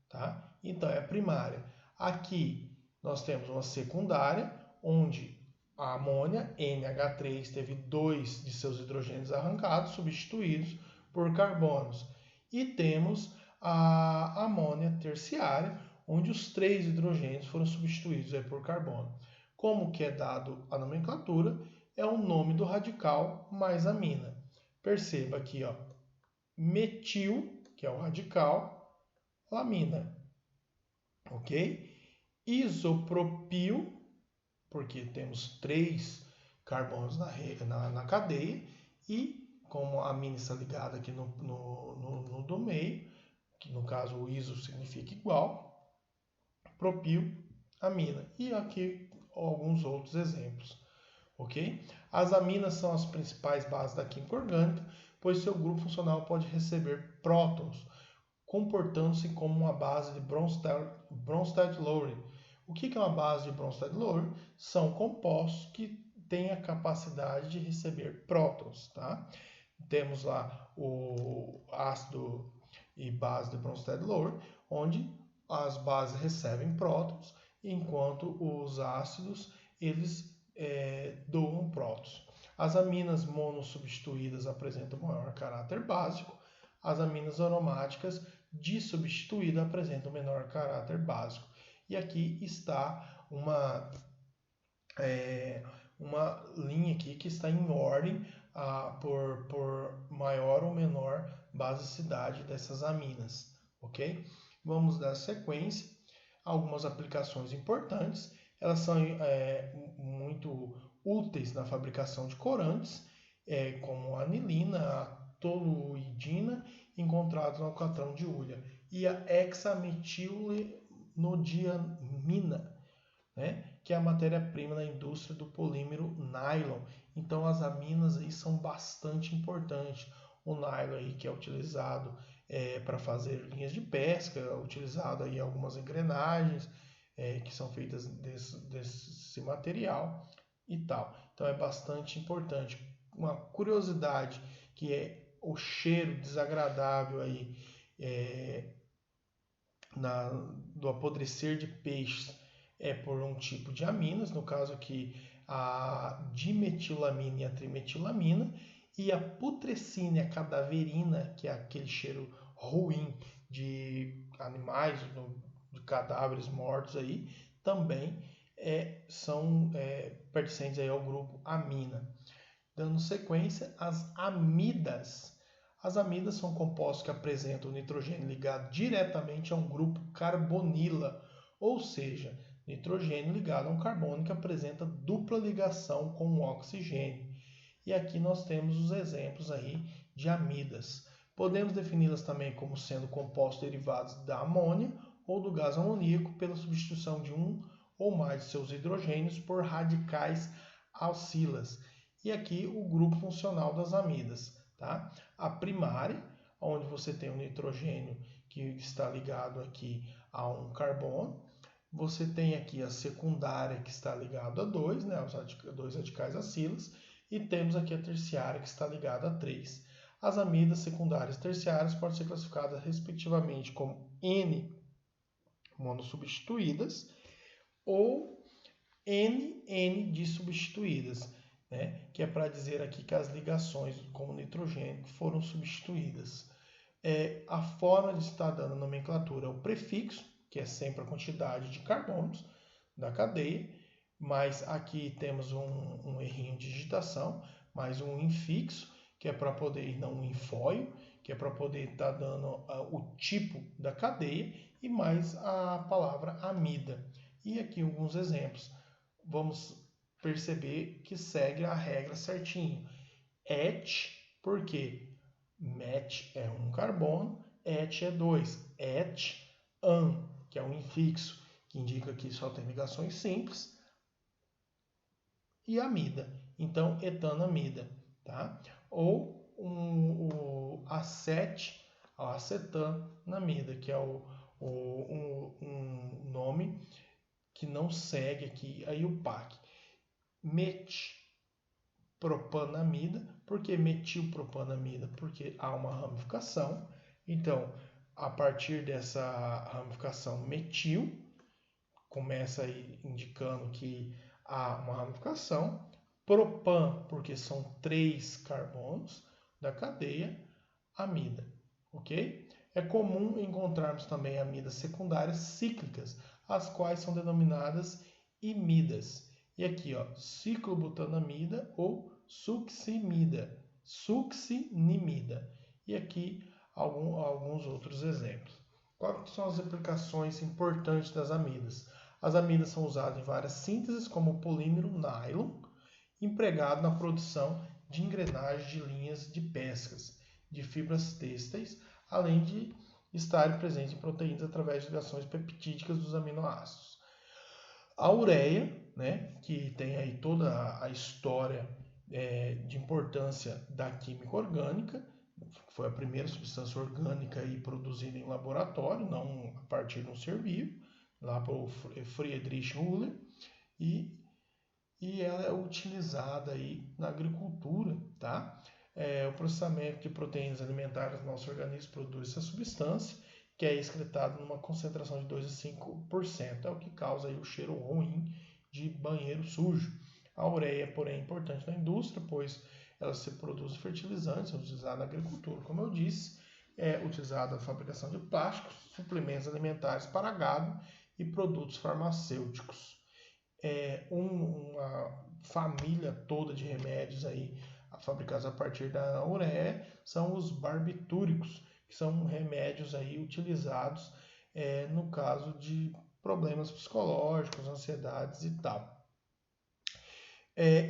Tá? Então, é a primária. Aqui, nós temos uma secundária, onde a amônia, NH3, teve dois de seus hidrogênios arrancados, substituídos por carbonos. E temos a amônia terciária, onde os três hidrogênios foram substituídos por carbono. Como que é dado a nomenclatura, é o nome do radical mais amina. Perceba aqui, ó, metil, que é o radical, lamina, ok? Isopropil, porque temos três carbonos na cadeia, e como a amina está ligada aqui no do meio, que no caso o iso significa igual, propil, amina. E aqui alguns outros exemplos, ok? As aminas são as principais bases da química orgânica, pois seu grupo funcional pode receber prótons, comportando-se como uma base de Bronsted-Lowry. O que é uma base de Bronsted-Lowry? São compostos que têm a capacidade de receber prótons. Tá? Temos lá o ácido e base de Bronsted-Lowry, onde as bases recebem prótons, enquanto os ácidos eles doam prótons. As aminas monossubstituídas apresentam maior caráter básico, as aminas aromáticas dissubstituídas apresentam menor caráter básico. E aqui está uma linha aqui que está em ordem por maior ou menor basicidade dessas aminas, ok? Vamos dar sequência. Algumas aplicações importantes, elas são muito úteis na fabricação de corantes, como a anilina, a toluidina, encontrados no alcatrão de Ulha, e a hexametilnodiamina, né, que é a matéria-prima da indústria do polímero nylon. Então as aminas aí são bastante importantes. O nylon aí que é utilizado para fazer linhas de pesca, utilizado aí algumas engrenagens que são feitas desse material e tal. Então é bastante importante. Uma curiosidade que é o cheiro desagradável aí do apodrecer de peixes é por um tipo de aminas, no caso aqui a dimetilamina e a trimetilamina, e a putrescina e a cadaverina, que é aquele cheiro ruim de animais, de cadáveres mortos aí, também são pertencentes aí ao grupo amina. Dando sequência, as amidas. As amidas são compostos que apresentam o nitrogênio ligado diretamente a um grupo carbonila, ou seja, nitrogênio ligado a um carbono que apresenta dupla ligação com o oxigênio. E aqui nós temos os exemplos aí de amidas. Podemos defini-las também como sendo compostos derivados da amônia ou do gás amoníaco pela substituição de um ou mais de seus hidrogênios por radicais alcilas. E aqui o grupo funcional das amidas. Tá? A primária, onde você tem o nitrogênio que está ligado aqui a um carbono. Você tem aqui a secundária que está ligada a 2, né, os dois radicais acilas, e temos aqui a terciária que está ligada a 3. As amidas secundárias e terciárias podem ser classificadas respectivamente como N monossubstituídas ou NN dissubstituídas, né, que é para dizer aqui que as ligações com o nitrogênio foram substituídas. A forma de estar dando a nomenclatura é o prefixo, que é sempre a quantidade de carbonos da cadeia, mas aqui temos um errinho de digitação, mais um infixo, que é para poder, e não um infóio, que é para poder estar dando o tipo da cadeia, e mais a palavra amida. E aqui alguns exemplos. Vamos perceber que segue a regra certinho. Et, por quê? Met é um carbono, et é 2. Et, an, que é um infixo, que indica que só tem ligações simples, e amida. Então, etanamida. Tá? Ou o acetanamida, que é um nome que não segue aqui a IUPAC. Metipropanamida. Por que metilpropanamida? Porque há uma ramificação. Então, a partir dessa ramificação metil, começa aí indicando que há uma ramificação. Propan, porque são 3 carbonos da cadeia amida, ok? É comum encontrarmos também amidas secundárias cíclicas, as quais são denominadas imidas. E aqui, ó, ciclobutanamida ou succinimida. E aqui alguns outros exemplos. Quais são as aplicações importantes das amidas? As amidas são usadas em várias sínteses, como o polímero nylon, empregado na produção de engrenagens de linhas de pescas, de fibras têxteis, além de estarem presentes em proteínas através de ligações peptídicas dos aminoácidos. A ureia, né, que tem aí toda a história de importância da química orgânica, foi a primeira substância orgânica aí produzida em laboratório, não a partir de um ser vivo, lá por Friedrich Müller, e ela é utilizada aí na agricultura, tá? O processamento de proteínas alimentares no nosso organismo produz essa substância, que é excretada numa concentração de 2 a 5%, é o que causa aí o cheiro ruim de banheiro sujo. A ureia, porém, é importante na indústria, pois ela se produz fertilizantes, é utilizada na agricultura, como eu disse, é utilizada na fabricação de plásticos, suplementos alimentares para gado e produtos farmacêuticos. Uma família toda de remédios aí fabricados a partir da ureia são os barbitúricos, que são remédios aí utilizados no caso de problemas psicológicos, ansiedades e tal.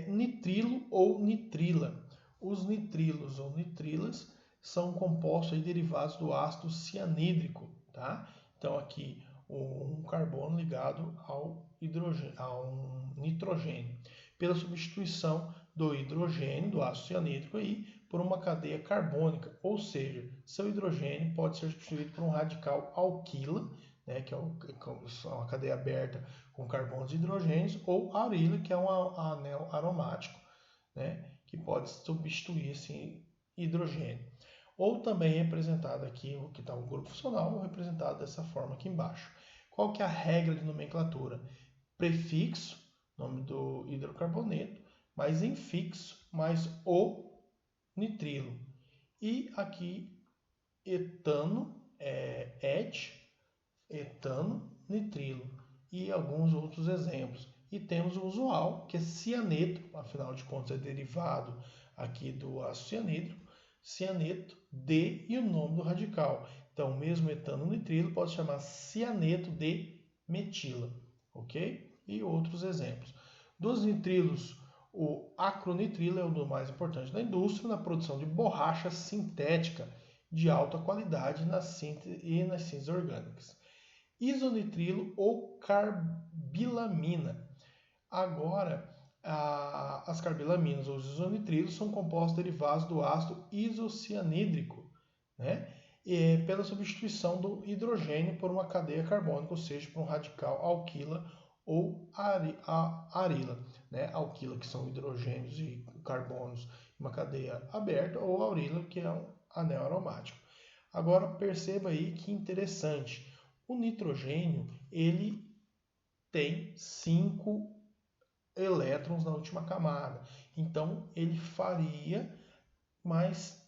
Nitrilo ou nitrila. Os nitrilos ou nitrilas são compostos aí derivados do ácido cianídrico, tá? Então aqui um carbono ligado ao nitrogênio, pela substituição do hidrogênio, do ácido cianídrico aí, por uma cadeia carbônica, ou seja, seu hidrogênio pode ser substituído por um radical alquila, né, que é uma cadeia aberta com carbonos e hidrogênios, ou arila, que é um anel aromático, né, que pode substituir esse hidrogênio. Ou também representado aqui, o que está o grupo funcional, ou representado dessa forma aqui embaixo. Qual que é a regra de nomenclatura? Prefixo, nome do hidrocarboneto, mais infixo, mais o nitrilo. E aqui etano, etano, nitrilo. E alguns outros exemplos. E temos o usual, que é cianeto, afinal de contas é derivado aqui do ácido cianídrico, cianeto de e o nome do radical. Então, mesmo etano nitrilo pode chamar cianeto de metila, ok? E outros exemplos. Dos nitrilos, o acronitrilo é o do mais importante da indústria na produção de borracha sintética de alta qualidade nas síntese orgânicas. Isonitrilo ou carbilamina. Agora, as carbilaminas ou os isonitrilos são compostos derivados do ácido isocianídrico, né? Pela substituição do hidrogênio por uma cadeia carbônica, ou seja, por um radical alquila ou arila. Né? Alquila, que são hidrogênios e carbonos em uma cadeia aberta, ou aurila, que é um anel aromático. Agora, perceba aí que interessante. O nitrogênio, ele tem 5 elétrons na última camada. Então, ele faria mais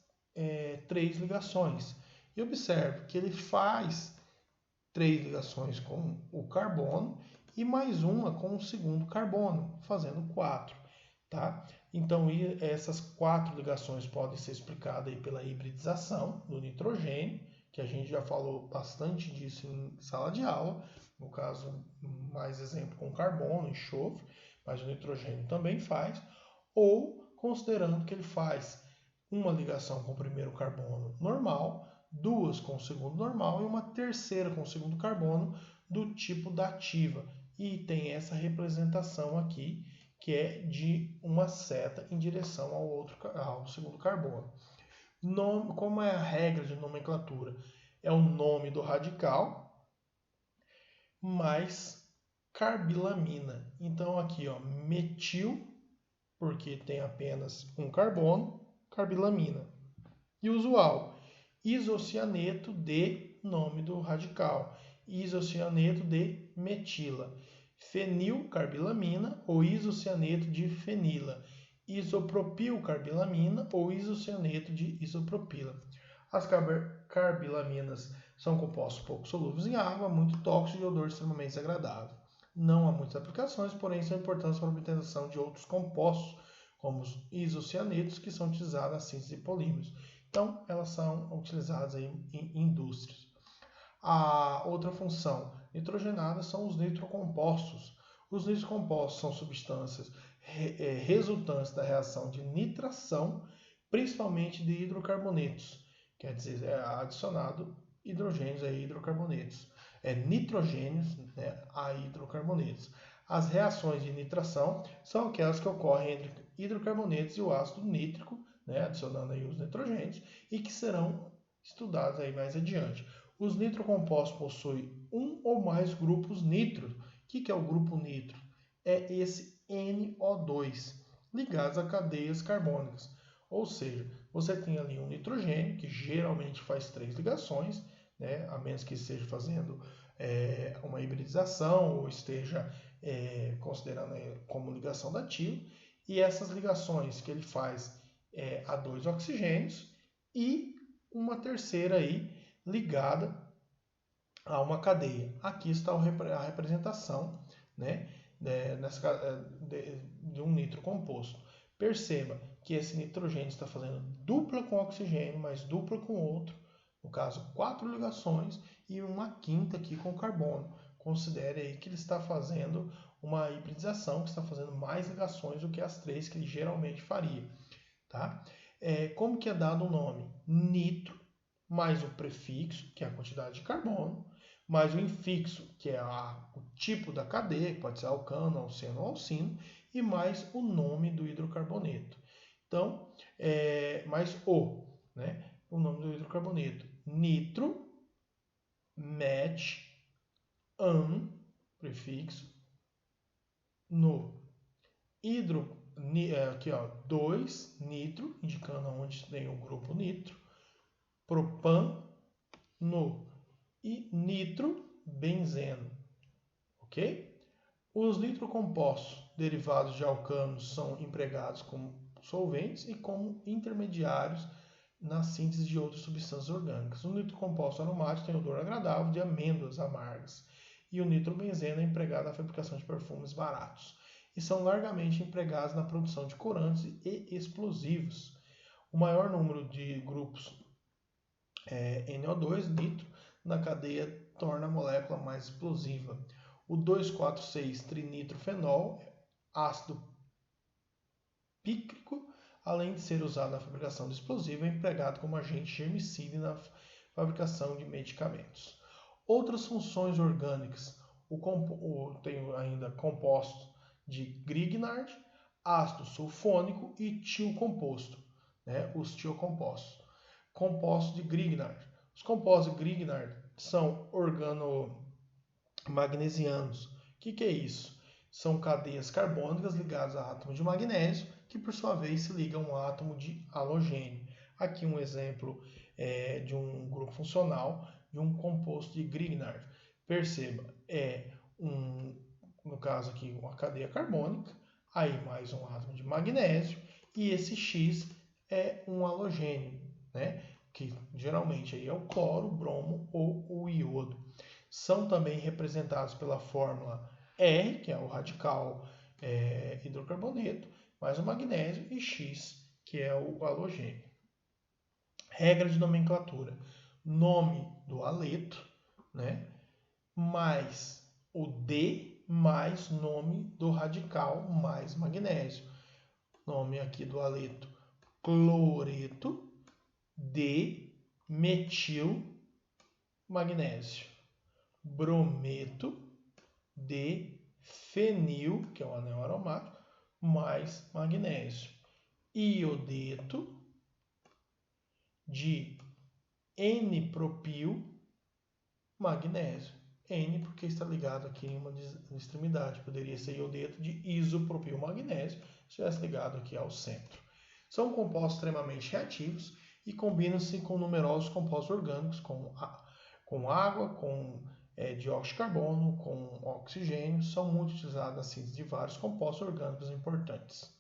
3 ligações. E observe que ele faz 3 ligações com o carbono e mais uma com o segundo carbono, fazendo 4. Tá? Então, essas 4 ligações podem ser explicadas aí pela hibridização do nitrogênio, que a gente já falou bastante disso em sala de aula, no caso, mais exemplo com carbono, enxofre, mas o nitrogênio também faz, ou considerando que ele faz uma ligação com o primeiro carbono normal, 2 com o segundo normal e uma terceira com o segundo carbono do tipo dativa. E tem essa representação aqui, que é de uma seta em direção ao segundo carbono. Como é a regra de nomenclatura? É o nome do radical mais carbilamina. Então aqui, ó, metil, porque tem apenas um carbono, carbilamina. E usual, isocianeto de, nome do radical, isocianeto de metila, fenilcarbilamina ou isocianeto de fenila, isopropilcarbilamina ou isocianeto de isopropila. As carbilaminas são compostos pouco solúveis em água, muito tóxicos e de odor extremamente desagradável. Não há muitas aplicações, porém são importantes para a obtenção de outros compostos, como os isocianetos, que são utilizados na síntese de polímeros. Então, elas são utilizadas em indústrias. A outra função nitrogenada são os nitrocompostos. Os nitrocompostos são substâncias resultantes da reação de nitração, principalmente de hidrocarbonetos. Quer dizer, é adicionado hidrogênios a hidrocarbonetos. Nitrogênios, né, a hidrocarbonetos. As reações de nitração são aquelas que ocorrem entre hidrocarbonetos e o ácido nítrico, né, adicionando aí os nitrogênios, e que serão estudados aí mais adiante. Os nitrocompostos possuem um ou mais grupos nitro. O que é o grupo nitro? É esse NO2, ligados a cadeias carbônicas. Ou seja, você tem ali um nitrogênio, que geralmente faz 3 ligações, né, a menos que esteja fazendo uma hibridização ou esteja considerando como ligação dativa. E essas ligações que ele faz a 2 oxigênios e uma terceira aí ligada a uma cadeia. Aqui está a representação, né, de um nitro composto. Perceba que esse nitrogênio está fazendo dupla com oxigênio, mais dupla com outro, no caso 4 ligações e uma quinta aqui com carbono. Considere aí que ele está fazendo uma hibridização, que está fazendo mais ligações do que as 3 que ele geralmente faria. Tá? Como que é dado o nome? Nitro, mais o prefixo, que é a quantidade de carbono, mais o infixo, que é o tipo da cadeia, que pode ser alcano, alceno ou alcino, e mais o nome do hidrocarboneto. Então, mais né? O nome do hidrocarboneto. Nitro, met, prefixo, no. Aqui, ó, 2 nitro, indicando onde tem o grupo nitro, propano e nitrobenzeno, ok? Os nitrocompostos derivados de alcanos são empregados como solventes e como intermediários na síntese de outras substâncias orgânicas. O nitrocomposto aromático tem odor agradável de amêndoas amargas e o nitrobenzeno é empregado na fabricação de perfumes baratos e são largamente empregados na produção de corantes e explosivos. O maior número de grupos NO2, nitro, na cadeia torna a molécula mais explosiva. O 2,4,6-trinitrofenol, ácido pícrico, além de ser usado na fabricação de explosivo, é empregado como agente germicida na fabricação de medicamentos. Outras funções orgânicas. Tem ainda compostos de Grignard, ácido sulfônico e tiocomposto, né? Os tiocompostos. Compostos de Grignard. Os compostos de Grignard são organomagnesianos. O que é isso? São cadeias carbônicas ligadas a átomos de magnésio, que por sua vez se ligam a um átomo de halogênio. Aqui um exemplo de um grupo funcional de um composto de Grignard. Perceba, no caso aqui, uma cadeia carbônica, aí mais um átomo de magnésio, e esse X é um halogênio, né? Que geralmente aí é o cloro, o bromo ou o iodo. São também representados pela fórmula R, que é o radical hidrocarboneto, mais o magnésio, e X, que é o halogênio. Regra de nomenclatura: nome do aleto, né? Mais o D, mais nome do radical, mais magnésio. Nome aqui do aleto: cloreto de metil magnésio. Brometo de fenil, que é o anel aromático, mais magnésio. Iodeto de N-propil magnésio. N porque está ligado aqui em uma extremidade. Poderia ser iodeto de isopropilmagnésio se estivesse ligado aqui ao centro. São compostos extremamente reativos e combinam-se com numerosos compostos orgânicos, com água, com dióxido de carbono, com oxigênio. São muito utilizados na síntese de vários compostos orgânicos importantes.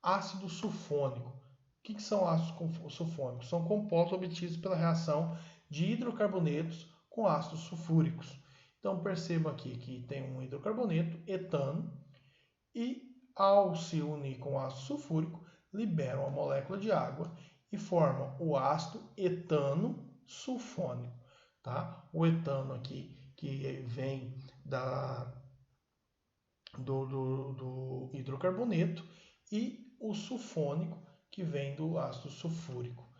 Ácido sulfônico. O que são ácidos sulfônicos? São compostos obtidos pela reação de hidrocarbonetos com ácidos sulfúricos. Então perceba aqui que tem um hidrocarboneto, etano, e ao se unir com o ácido sulfúrico, liberam a molécula de água e formam o ácido etano sulfônico. Tá? O etano aqui que vem do hidrocarboneto e o sulfônico que vem do ácido sulfúrico.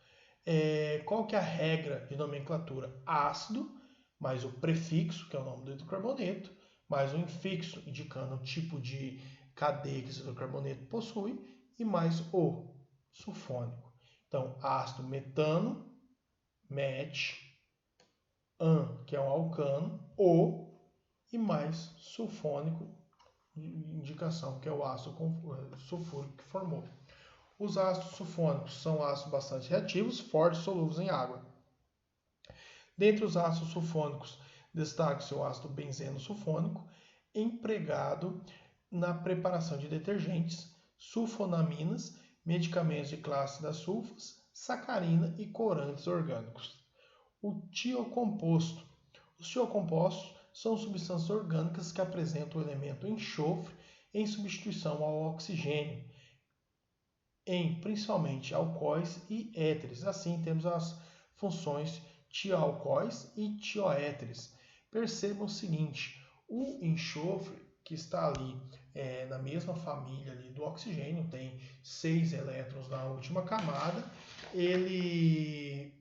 Qual que é a regra de nomenclatura? Ácido, mais o prefixo, que é o nome do hidrocarboneto, mais o infixo, indicando o tipo de cadeia que esse hidrocarboneto possui, e mais o sulfônico. Então, ácido metano, met, an, que é um alcano, o, e mais sulfônico, indicação que é o ácido sulfúrico que formou. Os ácidos sulfônicos são ácidos bastante reativos, fortes e solúveis em água. Dentre os ácidos sulfônicos, destaca-se o ácido benzeno sulfônico, empregado na preparação de detergentes, sulfonaminas, medicamentos de classe das sulfas, sacarina e corantes orgânicos. O tiocomposto. Os tiocompostos são substâncias orgânicas que apresentam o elemento enxofre em substituição ao oxigênio, em principalmente alcoóis e éteres. Assim, temos as funções tialcoóis e tioéteres. Percebam o seguinte, o enxofre, que está ali na mesma família ali do oxigênio, tem 6 elétrons na última camada, ele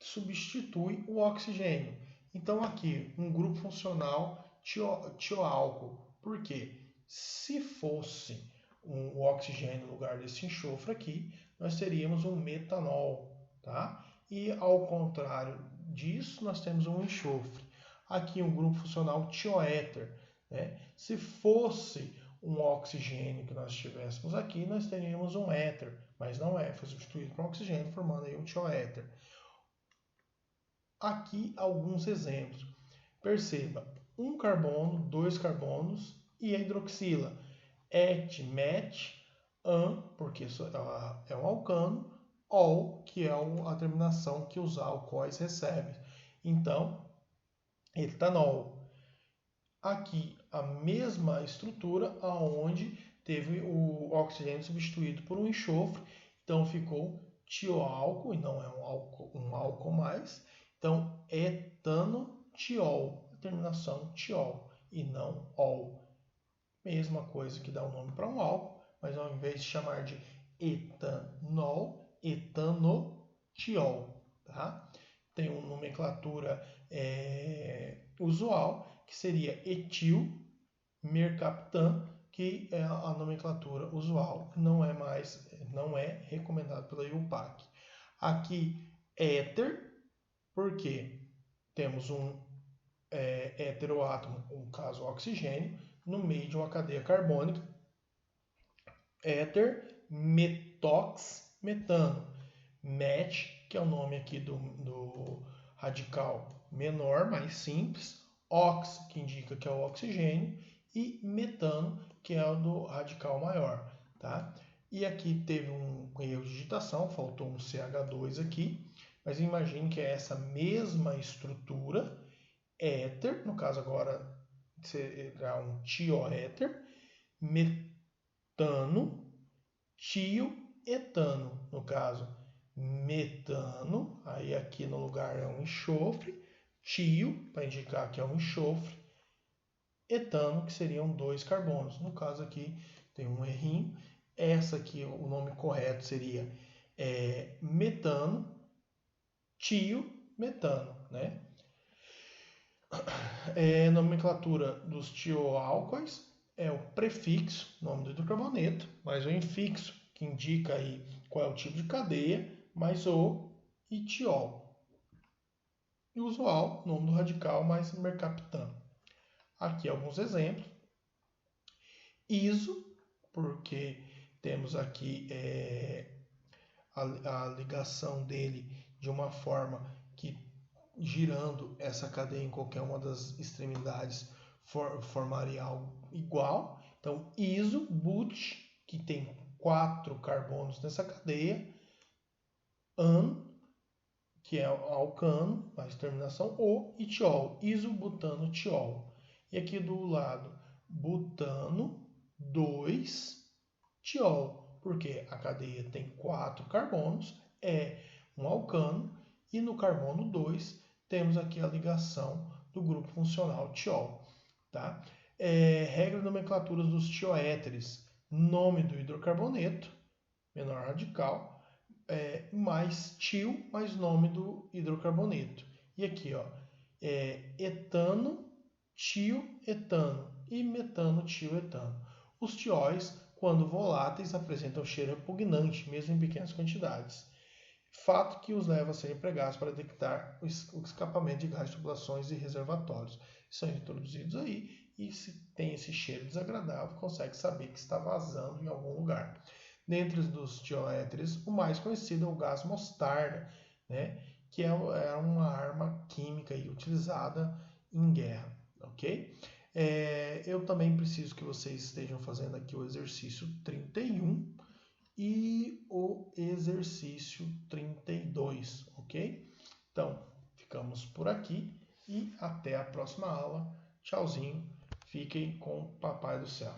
substitui o oxigênio. Então aqui, um grupo funcional tioálcool. Por quê? Se fosse o oxigênio no lugar desse enxofre aqui, nós teríamos um metanol, tá? E ao contrário disso, nós temos um enxofre. Aqui um grupo funcional tioéter, né? Se fosse um oxigênio que nós tivéssemos aqui, nós teríamos um éter, mas não é, foi substituído por um oxigênio, formando aí um tioéter. Aqui alguns exemplos. Perceba, um carbono, 2 carbonos e a hidroxila. Et, met, an, porque é um alcano, ol, que é a terminação que os alcoóis recebem. Então, etanol. Aqui a mesma estrutura aonde teve o oxigênio substituído por um enxofre, então ficou tioálcool e não é um álcool mais. Então, etanotiol, a terminação tiol e não ol. Mesma coisa que dá o nome para um álcool, mas ao invés de chamar de etanol, etanotiol. Tá? Tem uma nomenclatura usual, que seria etil-mercaptan, que é a nomenclatura usual, não é recomendado pela IUPAC. Aqui, éter, porque temos um heteroátomo, no caso oxigênio, no meio de uma cadeia carbônica, éter, metox, metano, met, que é o nome aqui do radical menor, mais simples, ox, que indica que é o oxigênio, e metano, que é o do radical maior. Tá? E aqui teve um erro de digitação, faltou um CH2 aqui, mas imagine que é essa mesma estrutura, éter, no caso agora será um tioéter, metano, tioetano, no caso metano, aí aqui no lugar é um enxofre, tio, para indicar que é um enxofre, etano, que seriam 2 carbonos. No caso aqui tem um errinho, essa aqui o nome correto seria metano, tiometano, né? Nomenclatura dos tioálcois é o prefixo, nome do hidrocarboneto, mais o infixo, que indica aí qual é o tipo de cadeia, mais o e tiol. E usual, nome do radical mais mercaptano. Aqui alguns exemplos. Iso, porque temos aqui a ligação dele de uma forma que, girando essa cadeia em qualquer uma das extremidades, formaria algo igual. Então, iso, but, que tem 4 carbonos nessa cadeia, an, que é alcano, mais terminação, o, e tiol, isobutano tiol. E aqui do lado, butano, 2, tiol, porque a cadeia tem 4 carbonos, é um alcano, e no carbono 2 temos aqui a ligação do grupo funcional tiol. Tá? Regra de nomenclatura dos tioéteres, nome do hidrocarboneto, menor radical, mais tio, mais nome do hidrocarboneto. E aqui, ó, etano, tio, etano e metano, tio, etano. Os tióis, quando voláteis, apresentam cheiro repugnante, mesmo em pequenas quantidades. Fato que os leva a serem empregados para detectar o escapamento de gás de tubulações e reservatórios. São introduzidos aí e se tem esse cheiro desagradável, consegue saber que está vazando em algum lugar. Dentre os tioéteres, o mais conhecido é o gás mostarda, né? Que é uma arma química utilizada em guerra, ok? Eu também preciso que vocês estejam fazendo aqui o exercício 31 e o exercício 32, ok? Então, ficamos por aqui e até a próxima aula. Tchauzinho, fiquem com o Papai do Céu.